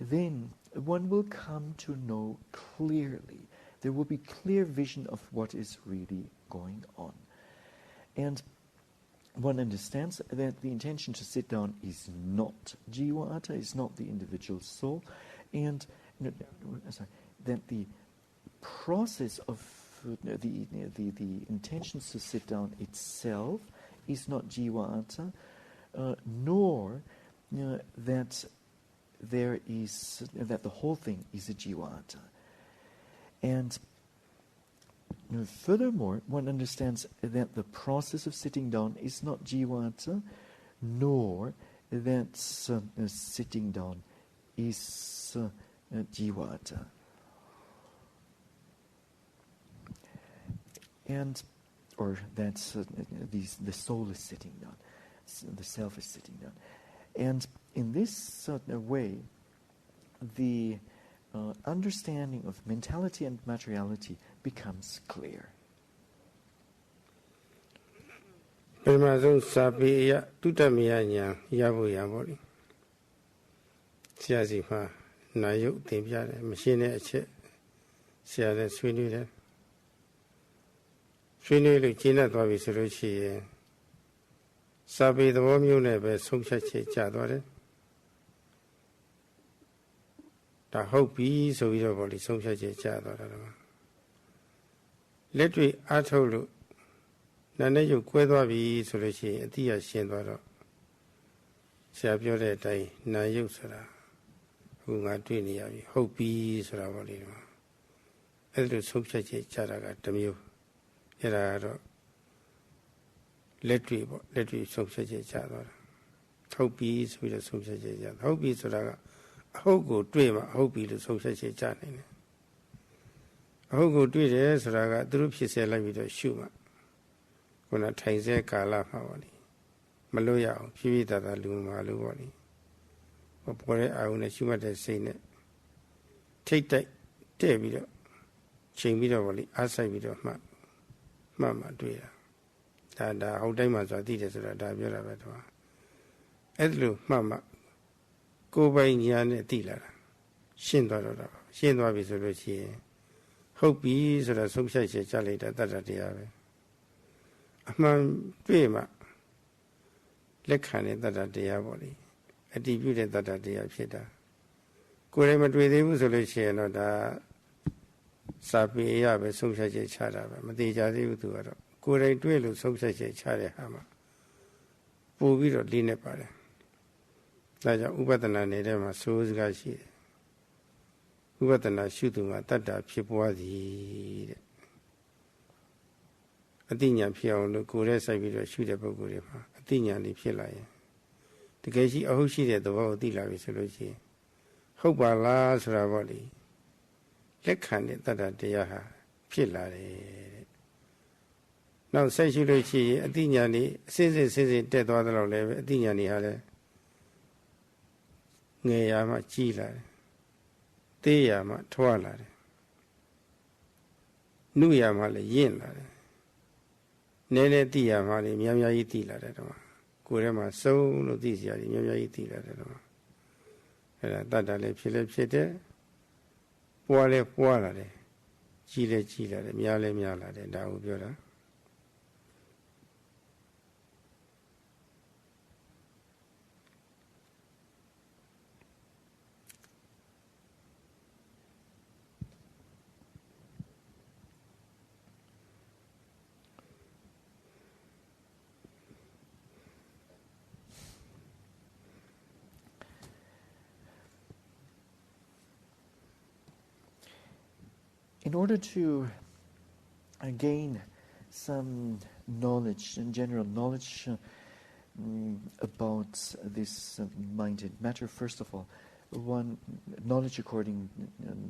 then one will come to know clearly. There will be clear vision of what is really going on. And one understands that the intention to sit down is not jiva-ata, is not the individual soul, and that the process of the intentions to sit down itself is not jiva-ata, nor that the whole thing is a jiva-ata. And furthermore, one understands that the process of sitting down is not jiva-ata, nor that sitting down is jiva-ata. And, or that the soul is sitting down, the self is sitting down. And in this way, the understanding of mentality and materiality becomes clear. ပထမဆုံးစာပေအရတုတ္တမယညာရဖို့ရပါလိမ့်ဆရာစီမှာနာယုတ်သင်ပြတယ်မရှင်းတဲ့အချက်ဆရာလည်းဆွေးနွေးတယ် ဆွေးနွေးလို့ကျင်းသွားပြီဆိုလို့ရှိရင်စာပေသဘောမျိုးနဲ့ပဲဆုံးဖြတ်ချက်ကျသွားတယ်ဒါဟုတ်ပြီဆိုပြီးတော့ဗောလေဆုံးဖြတ်ချက်ကျသွားတာတော့လက်တွေ့အားထုတ်လို့နာနဲ့ရုပ်ကွဲသွားပြီဆိုလို့ရှိရင်အတိအရှင်းသွားတော့ဆရာပြောတဲ့အတိုင်းနာယုတ်ဆိုတာအခုငါတွေ့နေရပြီဟုတ်ပြီဆိုတာဗောလေအဲ့လိုဆုံးဖြတ်ချက်ကျတာကတစ်မျိုးအဲ့ဒါကတော့လက်တွေ့ပေါ့လက်တွေ့ဆုံးဖြတ်ချက်ကျသွားတာဟုတ်ပြီဆိုပြီးတော့ဆုံးဖြတ်ချက်ကျဟုတ်ပြီဆိုတာကအဟုတ်ကိုတွေ့မှဟုတ်ပြီလို့ဆုံးဖြတ်ချက်ကျနိုင်တယ်အဟုတ်ကိုတွေ့တယ်ဆိုတာကသူတို့ဖြစ်စေလိုက်ပြီးတော့ရှုမှခုနထိုင်စေကာလမှာပေါ့လေမလို့ရအောင်ဖြည်းဖြည်းသာလူမှာလို့ပေါ့လေပေါ်တဲ့အာရုံနဲ့ရှုမှတ်တဲ့စိတ်နဲ့ထိတ်တိုက်တဲ့ပြီးတော့ချိန်ပြီးတော့ဗောလေအားဆိုင်ပြီးတော့မှတွေ့တာဒါဟုတ်တိုင်းမှာဆိုသိတယ်ဆိုတာဒါပြောတာပဲတော့အဲ့လိုကိုယ်ပိုင်ညာနဲ့သိလာတာရှင်းသွားတော့တာရှင်းသွားပြီဆိုလို့ရှိရင်ဟုတ်ပြီဆိုတာဆုံးဖြတ်ချက်ကြလိုက်တာတတ္တတရားပဲအမှန်တွေ့မှလက်ခံတဲ့တတ္တတရားပေါ့လေအတည်ပြုတဲ့တတ္တတရားဖြစ်တာကိုယ်တိုင်မတွေ့သေးဘူးဆိုလို့ရှိရင်တော့ဒါစာပေရပဲဆုံးဖြတ်ချက်ချတာပဲမသေးကြသေးဘူးသူကတော့ကိုယ်တိုင်တွေ့လို့ဆုံးဖြတ်ချက်ချတဲ့ဟာမှာပို့ပြီးတော့လေးနေပါတယ်ဒါကြောင့်ဥပဒနာနေတဲ့မှာစိုးစကားရှိတယ်ဥပဒနာရှုသူမှာတတ္တဖြစ်ပွားသည်တဲ့အတိညာဖြစ်အောင်လို့ကိုယ်ရဲ့စိုက်ပြီးတော့ရှုတဲ့ပုဂ္ဂိုလ်တွေမှာအတိညာလေးဖြစ်လာရင်တကယ်ရှိအဟုတ်ရှိတဲ့သဘောကိုသိလာပြီဆိုလို့ရှိရင်ဟုတ်ပါလားဆိုတာပေါ့လေလက်ခံတဲ့တတ္တတရားဟာဖြစ်လာတယ်တဲ့နောက်ဆက်ရှုလို့ရှိရင်အတိညာလေးအစစ်တက်သွားသလောက်လည်းပဲအတိညာလေးဟာလည်းငယ်ရမှကြီးလာတယ်သေးရမှထွားလာတယ်နုရမှလည်းရင့်လာတယ်နည်းနည်းသိရမှလည်းများများကြီးသိလာတယ်တော့ကိုယ်ထဲမှာစုံလို့သိစရာကြီးများများကြီးသိလာတယ်တော့အဲ့ဒါတတ္တလည်းဖြစ်တယ်ပွားလည်းပွားလာတယ်ကြီးလည်းကြီးလာတယ်များလည်းများလာတယ်ဒါကိုပြောတာIn order to gain some knowledge, general knowledge about this minded matter, first of all, one knowledge according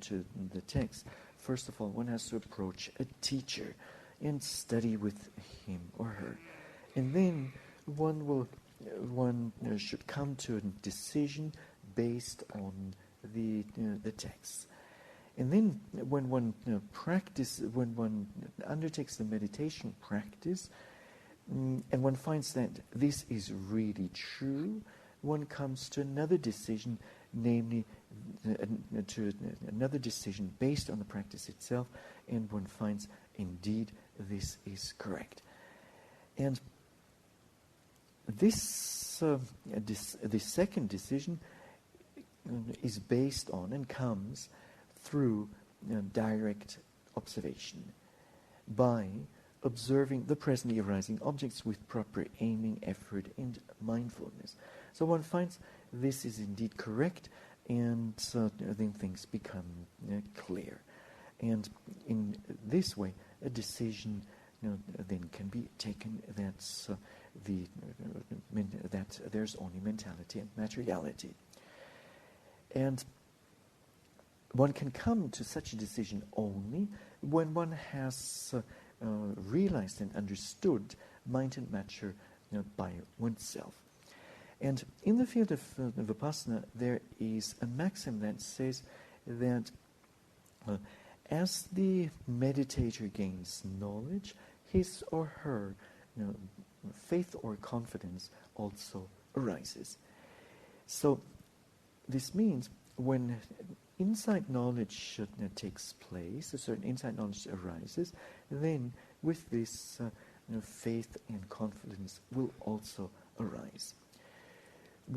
to the text, first of all, one has to approach a teacher and study with him or her. And then one should come to a decision based on the text. And then when one when one undertakes the meditation practice, and one finds that this is really true, one comes to another decision, namely to another decision based on the practice itself, and one finds indeed this is correct. And this second decision is based on and comes through direct observation, by observing the presently arising objects with proper aiming, effort, and mindfulness. So one finds this is indeed correct, and then things become clear. And in this way, a decision then can be taken that there's only mentality and materiality. And one can come to such a decision only when one has realized and understood mind and matter by oneself. And in the field of Vipassana, there is a maxim that says that as the meditator gains knowledge, his or her faith or confidence also arises. So this means when insight knowledge takes place, a certain insight knowledge arises, then with this, faith and confidence will also arise.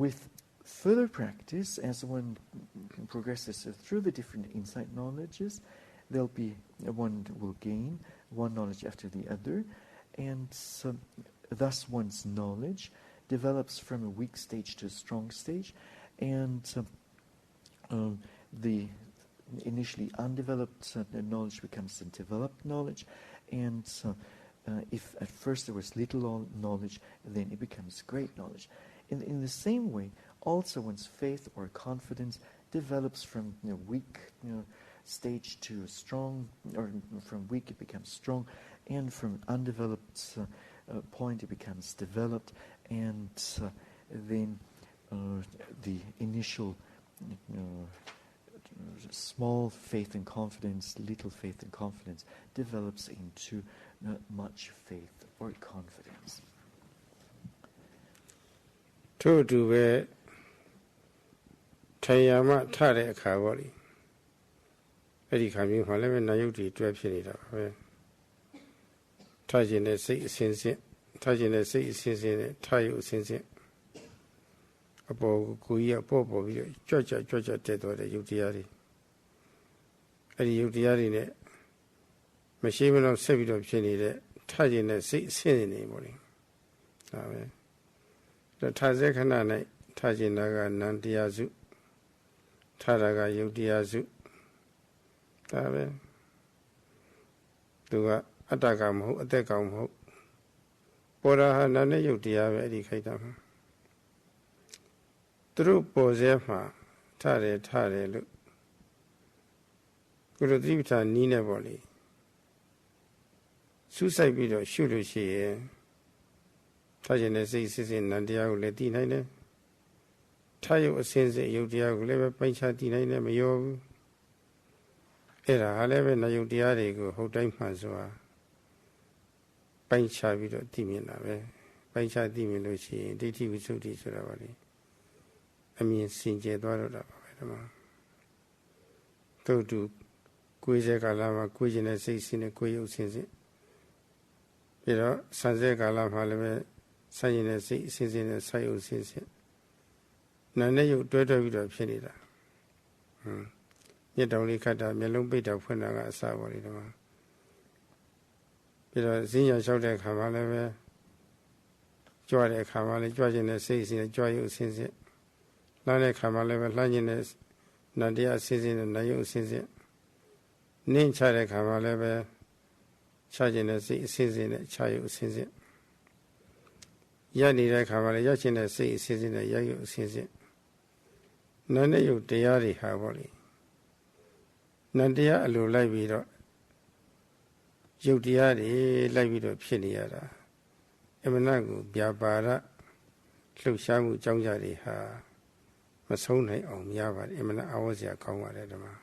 With further practice, as one progresses through the different insight knowledges, there'll be one will gain one knowledge after the other, and thus one's knowledge develops from a weak stage to a strong stage, and the initially undeveloped knowledge becomes a developed knowledge, and if at first there was little knowledge, then it becomes great knowledge. In the same way, also one's faith or confidence develops from weak stage to strong, or from weak it becomes strong, and from undeveloped point it becomes developed, and then the initial small faith and confidence, little faith and confidence develops into much faith or confidence. ထို့အတူပဲထိုင်ရာမှထတဲ့အခါပေါ့လေအဲ့ဒီခါမျိုးမှလည်းပဲနာယုတ်တွေတွဲဖြစ်နေတာပါပဲထခြင်းနဲ့စိတ်အစဉ်စဉ်ထခြင်းနဲ့စိတ်အစဉ်စဉ်နဲ့ထယုတ်အစဉ်စဉ်အပေါ်ကိုကြီးကပေါ့ပေါ်ပြီးတော့ကြွကြွတက်သွားတဲ့ယုတ်တရားတွေအဲ့ဒီယုတ်တရားတွေနဲ့မရှိမလို့ဆက်ပြီးတော့ဖြစ်နေတဲ့ထခြင်းနဲ့စိတ်အစဉ်စဉ်တွေပေါ့လေဒါပဲထစေခဏ၌ထခြင်းနာကနန္တရားစုထတာကယုတ်တရားစုဒါပဲသူကအတ္တကမဟုတ်အသက်ကောင်မဟုတ်ပေါ်ရာဟာနာနဲ့ယုတ်တရားပဲအဲ့ဒီခိုက်တာမှာသူတို့ပေါ်စေမှာထတယ်လို့ကုလသတိပဋ္ဌာန်နီးနေပေါ့လေစူးစိုက်ပြီးတော့ရှုလို့ရှိရင်ထခြင်းနဲ့စိတ်စစ်စစ်နန္တရားကိုလည်းသိနိုင်တယ်ထယုတ်အစင်းစစ်ယုတ်တရားကိုလည်းပဲပိုင်းခြားသိနိုင်တယ်မရောဘူးအဲ့ဒါဟာလည်းပဲနာယုတ်တရားတွေကိုဟုတ်တိုင်းမှန်စွာပိုင်းခြားပြီးတော့သိမြင်တာပဲပိုင်းခြားသိမြင်လို့ရှိရင်ဒိဋ္ဌိဝိသုဒ္ဓိဆိုတာပါလေအမြင်စင်ကြယ်သွားတော့တာပါပဲဒီမှာသို့တူကိုယ်စေကာလမှာကိုယ်ခြင်းနဲ့စိတ်စဉ်နဲ့ကိုယ်ရုပ်စဉ်စဉ်ပြီးတော့ဆံစေကာလမှာလည်းပဲဆံခြင်းနဲ့စိတ်အစဉ်စဉ်နဲ့ဆိုက်ရုပ်စဉ်စဉ်နာနဲ့ရုပ်တွဲပြီးတော့ဖြစ်နေတာမျက်တောင်လေးခတ်တာမျက်လုံးပိတ်တာဖွင့်တာကအစပါလေဒီမှာပြီးတော့ဈဉ္ညာလျှောက်တဲ့အခါမှာလည်းပဲကြွတဲ့အခါမှာလည်းကြွခြင်းနဲ့စိတ်အစဉ်နဲ့ကြွရုပ်အစဉ်စဉ်လှမ်းတဲ့အခါမှာလည်းပဲလှမ်းခြင်းနဲ့နန္တရားအစဉ်စဉ်နဲ့နာယုတ်အစဉ်စဉ်နင်းချတဲ့အခါမှာလည်းပဲချခြင်းနဲ့စိတ်အစဉ်စဉ်နဲ့ချရုပ်အစဉ်စဉ်ရနေတဲ့အခါမှာလည်းရခြင်းနဲ့စိတ်အစဉ်စဉ်နဲ့ရရုပ်အစဉ်စဉ်နာနဲ့ယုတ်တရားတွေဟာပေါ့လေနန္တရားအလိုလိုက်ပြီးတော့ယုတ်တရားတွေလိုက်ပြီးတော့ဖြစ်နေရတာအမှန်တကယ်ဗျာပါဒလှုပ်ရှားမှုအကြောင်းကြတွေဟာမဆုံးနိုင်အောင်များပါတယ်အမှန်တအားဝစရာကောင်းပါတယ်ဒီမှာ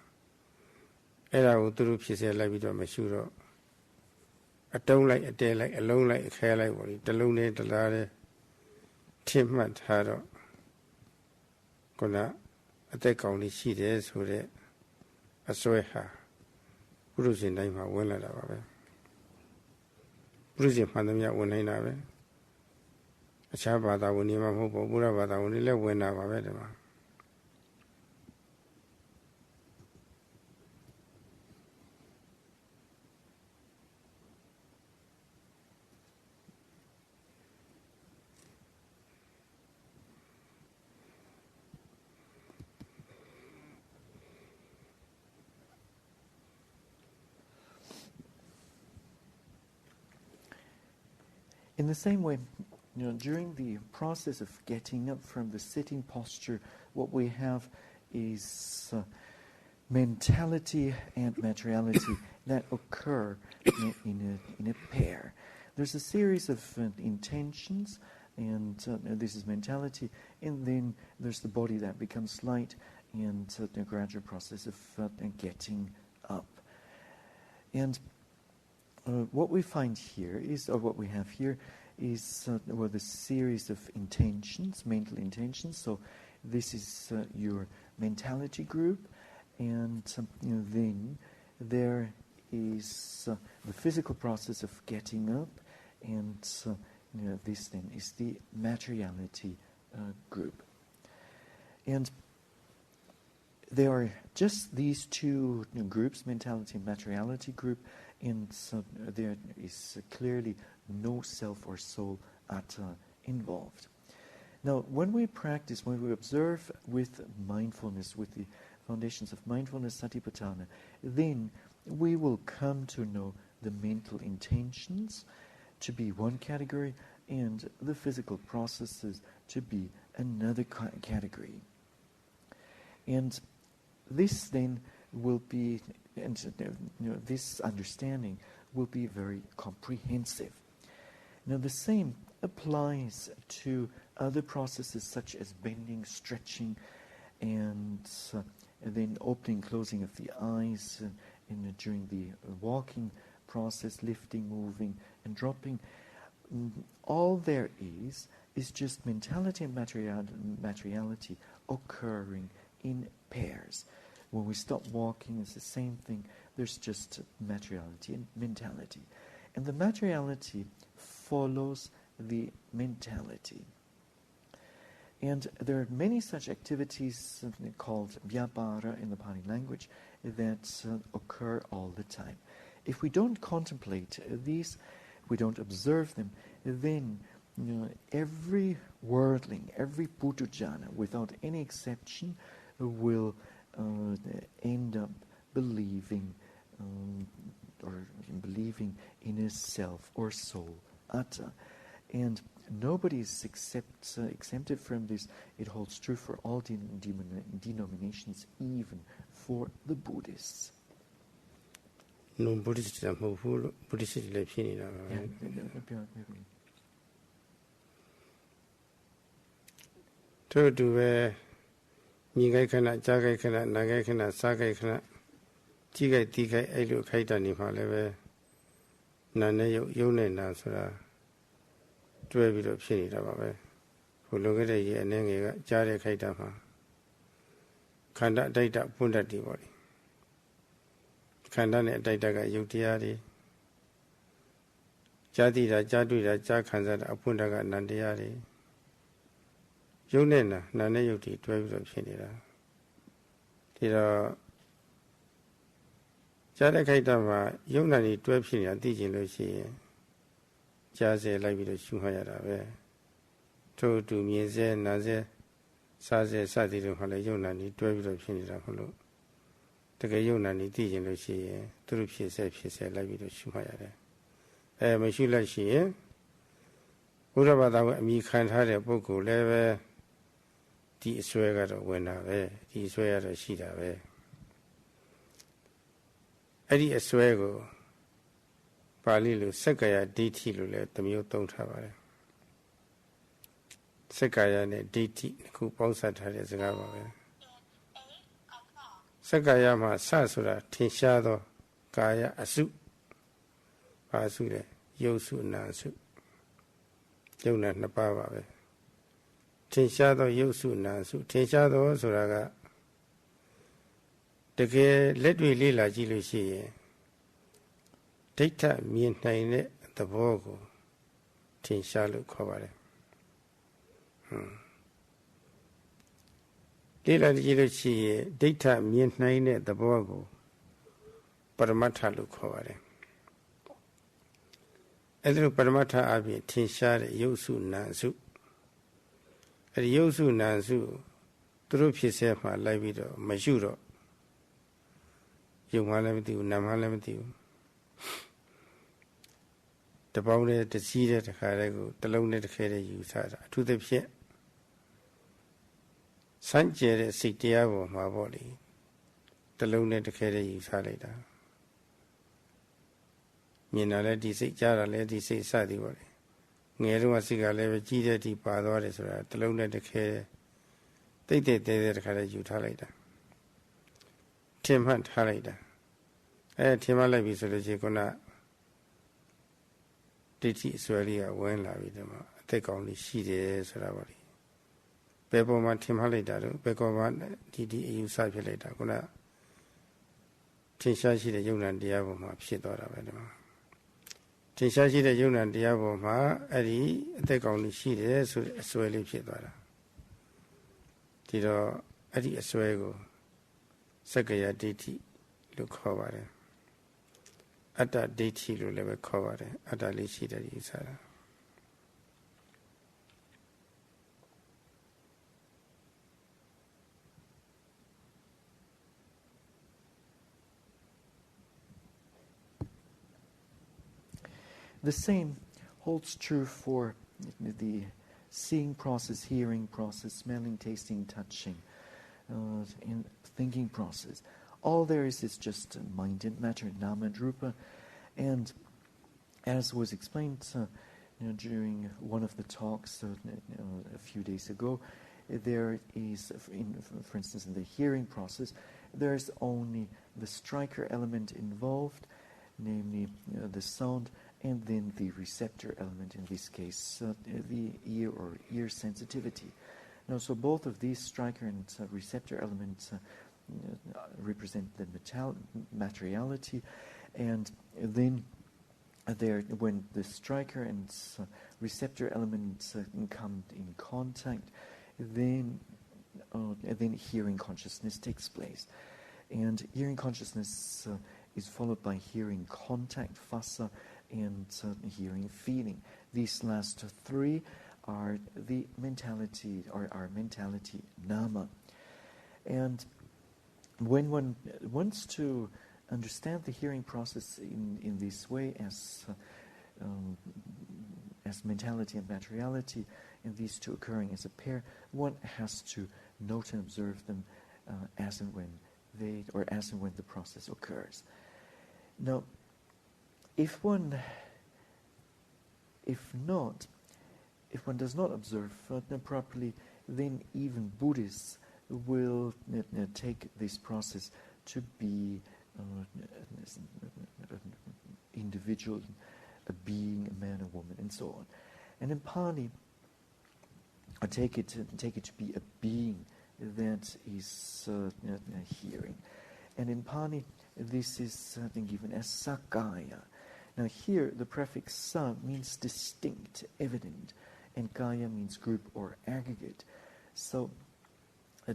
အဲ့ဒါကိုသူတို့ဖြစ်စေလိုက်ပြီးတော့မရှိတော့အတုံးလိုက်အတဲလိုက်အလုံးလိုက်အခဲလိုက်ပေါ့လေတစ်လုံးနဲ့တစ်လားနဲ့ထင်မှတ်ထားတော့ခုနအသက်ကောင်လေးရှိတယ်ဆိုတဲ့အစွဲဟာပုရုဇဉ်တိုင်းမှာဝင်လာတာပါပဲပုရုဇဉ်မှန်သမျှဝင်နိုင်တာပဲအခြားဘာသာဝင်တွေမှမဟုတ်ဘူးဘုရားဘာသာဝင်တွေလည်းဝင်တာပါပဲဒီမှာIn the same way, during the process of getting up from the sitting posture, what we have is mentality and materiality that occur in a pair. There's a series of intentions, and this is mentality, and then there's the body that becomes light, and the gradual process of getting up. And what we find here is, or what we have here is, the series of intentions, mental intentions. So this is your mentality group, and then there is the physical process of getting up, and this then is the materiality group. And there are just these two groups, mentality and materiality group, and so there is clearly no self or soul atta involved. Now, when we practice, when we observe with mindfulness, with the foundations of mindfulness, satipatthana, then we will come to know the mental intentions to be one category and the physical processes to be another category. And this then will be, and this understanding will be very comprehensive. Now the same applies to other processes such as bending, stretching, and then opening, closing of the eyes during the walking process, lifting, moving, and dropping. All there is just mentality and materiality occurring in pairs. When we stop walking, it's the same thing. There's just materiality and mentality. And the materiality follows the mentality. And there are many such activities called vyapara in the Pali language that occur all the time. If we don't contemplate these, we don't observe them, then every worldling, every putujana, without any exception, will end up believing in a self or soul, atta. And nobody is exempted from this. It holds true for all denominations, even for the Buddhists. No Buddhist Buddhist to do Nigai kana, Jagai kana, Nagai kana, Sagai kana, Tigai Tigai Elu Kaita Nipaleve, Nane Yone Nasura, to a bit of Shinita, who look at a year and then Jare Kaitama. Kanda data Punda Divori. Kandane data Yutiari. Jadida Jaduida Jakanza Apundaga Nandiari. Yunena, Nane Yuti, 12 of Shinira. Tira Jadakaitama, Yunani, 12 Shinia, teaching Lucy, Jaze, like with the Shumayara, to Mieze, Naze, Saze, Sadi, Yunani, 12 of Shinira, the Yunani teaching Lucy, Trup, she said, like with the Shumayara. Mashula, she, Urabada, me can't have a book, level. The Swagger went away, the Swagger sheet away. Eddie a Swago Palilu, Sekaya DT Lule, the mute don't have it. Sekaya and DT, who posted her as a government. Sekayama Sasura, Tinshado, Kaya Asu, Pasule, Yosu Nasu, Yona Napava. Tinshado Yosu Nasu, Tinshado Suraga. The gay let me lila jilushi. Data mean nine the bogo. Tinshalu cover. Lila jilushi, data mean nine the bogo. Paramatalu cover. A little paramata abi, Tinshad Yosu Nasu. A Yosu Nasu, Drup yourself my libido, Majuro. You want to Namalamatu. The bone, the seed, the cargo, the lone the carrier you thought to the pit. Sanchez, sick diabo, my body. The lone the carrier you thought later. Mina let the sick jar, let the say Sadi body. Near was cigar, level cheated, the padores, the lone the carrier. They did the carrier you thought later. Tim Hunt Halida. Timala Visologicona Diti Swalia when la vidama. Take only she is Ravali. Beboman Tim Halida, Begoman Didi Usapilata, Gona Tinshashi the Yunan Diaboma, Pshidora. Tinshashi the Yunan Diaboma, Eddie, take only she there, so swelling Pshidora. Tido, Eddie Aswego, Sakaya Diti, look over there. At that date, you will ever cover it. At that least, that is. The same holds true for the seeing process, hearing process, smelling, tasting, touching, and thinking process. All there is just mind and matter, nama and rupa. And as was explained during one of the talks a few days ago, there is, for instance, in the hearing process, there's only the striker element involved, namely the sound, and then the receptor element, in this case, the ear or ear sensitivity. Now, so both of these striker and receptor elements represent the materiality, and then when the striker and receptor elements come in contact, then hearing consciousness takes place. And hearing consciousness is followed by hearing contact, phassa, and hearing feeling. These last three are the mentality, or our mentality, nama. And when one wants to understand the hearing process in this way as mentality and materiality, and these two occurring as a pair, one has to note and observe them as and when the process occurs. Now, if one does not observe them properly, then even Buddhists will take this process to be individual, a being, a man, a woman, and so on. And in Pali, I take it to be a being that is hearing. And in Pali, this is given as sakaya. Now here, the prefix sa means distinct, evident, and kaya means group or aggregate. So a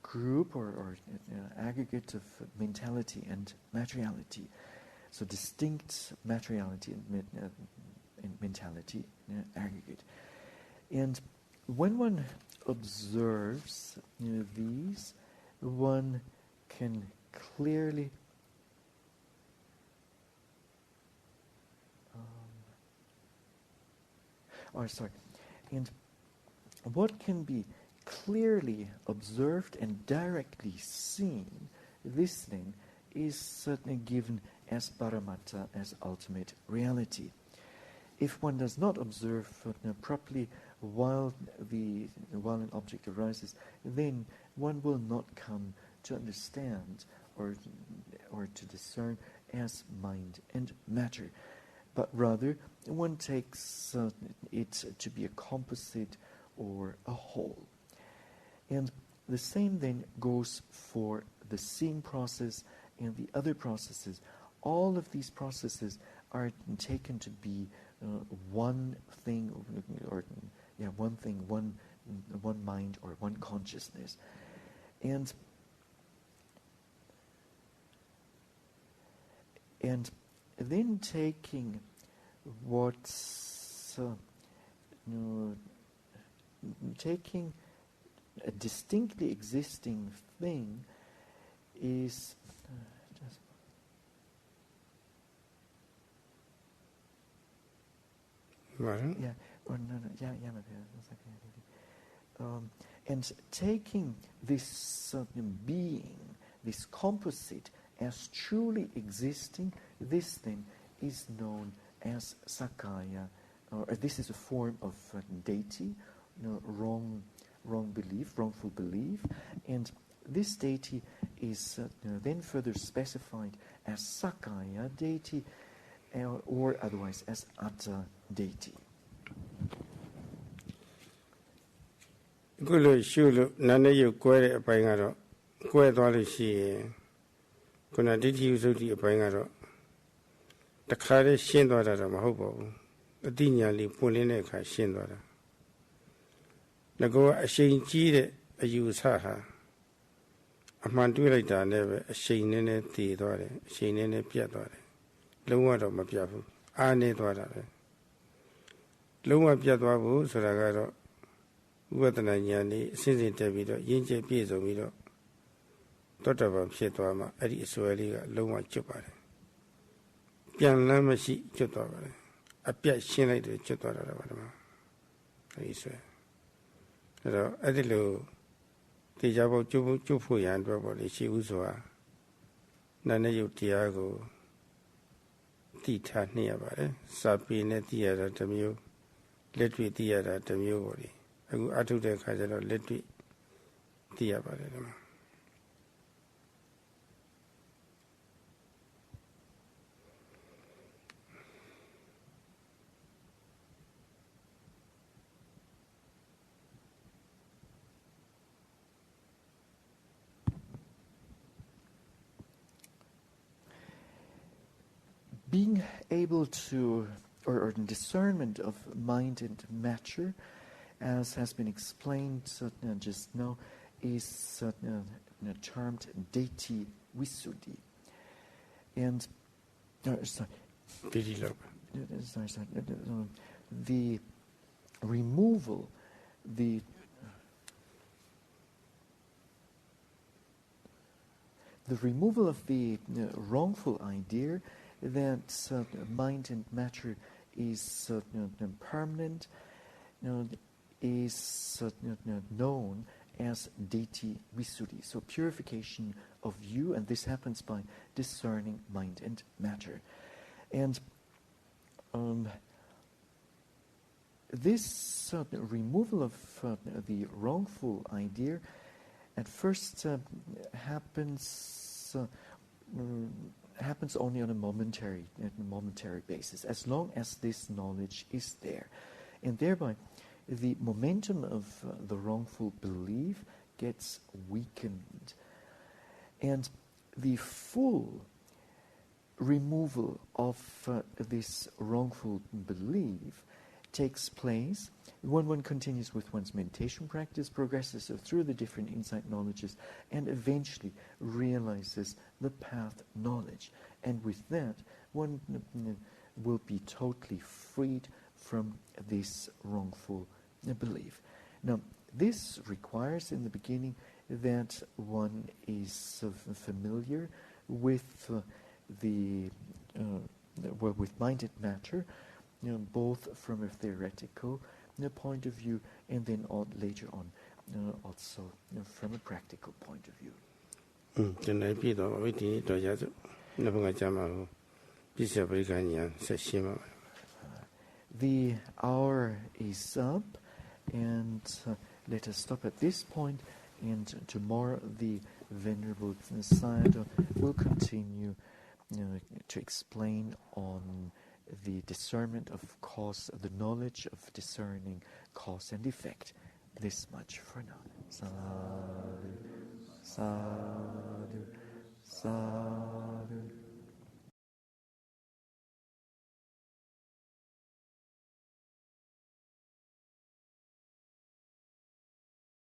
group or aggregate of mentality and materiality. So distinct materiality and mentality aggregate. And when one observes these, one can clearly and what can be clearly observed and directly seen, this then is certainly given as paramatta, as ultimate reality. If one does not observe properly while an object arises, then one will not come to understand or to discern as mind and matter, but rather one takes it to be a composite or a whole. And the same then goes for the seeing process and the other processes. All of these processes are taken to be one thing, one mind or one consciousness. And then taking taking a distinctly existing thing is and taking this being, this composite, as truly existing, this then is known as sakaya, or this is a form of deity, wrongful belief, and this deity is then further specified as sakaya deity, or otherwise as atta deity. အခုလိုရှုလို့နာနဲ့ရုပ်ကွဲတဲ့အပိုင်းကတော့ ကွဲသွားလို့ရှိရင်ခုနဒိဋ္ဌိဥသုဒ္ဓိအပိုင်းကတော့တခါတည်းရှင်းသွားတာတော့မဟုတ်ပါဘူးအတိညာလေးပွင့်လင်းတဲ့အခါရှင်းသွားတာငါကအရှိန်ကြီးတဲ့အယူဆဟာအမှန်တွေးလိုက်တာနဲ့ပဲအရှိန်နဲ့နဲ့တည်သွားတယ်အရှိန်နဲ့နဲ့ပြတ်သွားတယ်လုံးဝတော့မပြတ်ဘူးအားနေသွားတာပဲလုံးဝပြတ်သွားဘူးဆိုတာကတော့ဥပဒနာဉာဏ်นี่အစဉ်စဉ်တက်ပြီးတော့ရင်းကျက်ပြည့်စုံပြီးတော့တောတပံဖြစ်သွားမှအဲ့ဒီအစွဲလေးကလုံးဝကျွတ်ပါတယ်ပြန်လမ်းမရှိကျွတ်သွားပါတယ်အပြတ်ရှင်းလိုက်တယ်ကျွတ်သွားတာပါဒီမှာအဲ့ဒီစွဲအဲ့တော့အဲ့ဒီလိုတေချာဖို့ကျွတ်ဖို့ရန်အတွက်ပေါ့လေရှိဦးစွာနာနဲ့ယုတ်တရားကိုသိထားနေရပါတယ်စာပေနဲ့သိရတာတစ်မျိုးလက်တွေ့သိရတာတစ်မျိုးပေါ့လေအခုအထုတဲ့ခါကျတော့လက်တွေ့သိရပါတယ်ဒီမှာBeing able to, or discernment of mind and matter, as has been explained just now, is termed deity visuddhi. And the removal, the removal of the wrongful idea that mind and matter is permanent, is known as deity visuddhi. So purification of you, and this happens by discerning mind and matter. And this removal of the wrongful idea at first happens only on a momentary basis, as long as this knowledge is there. And thereby, the momentum of the wrongful belief gets weakened. And the full removal of this wrongful belief takes place when one continues with one's meditation practice, progresses through the different insight knowledges, and eventually realizes the path knowledge. And with that, one will be totally freed from this wrongful belief. Now, this requires in the beginning that one is familiar with with mind and matter, both from a theoretical point of view and then later on also from a practical point of view. The hour is up, and let us stop at this point, and tomorrow the Venerable Sayadaw will continue to explain on the discernment of cause, the knowledge of discerning cause and effect. This much for now. Sadhu, sadhu, sadhu.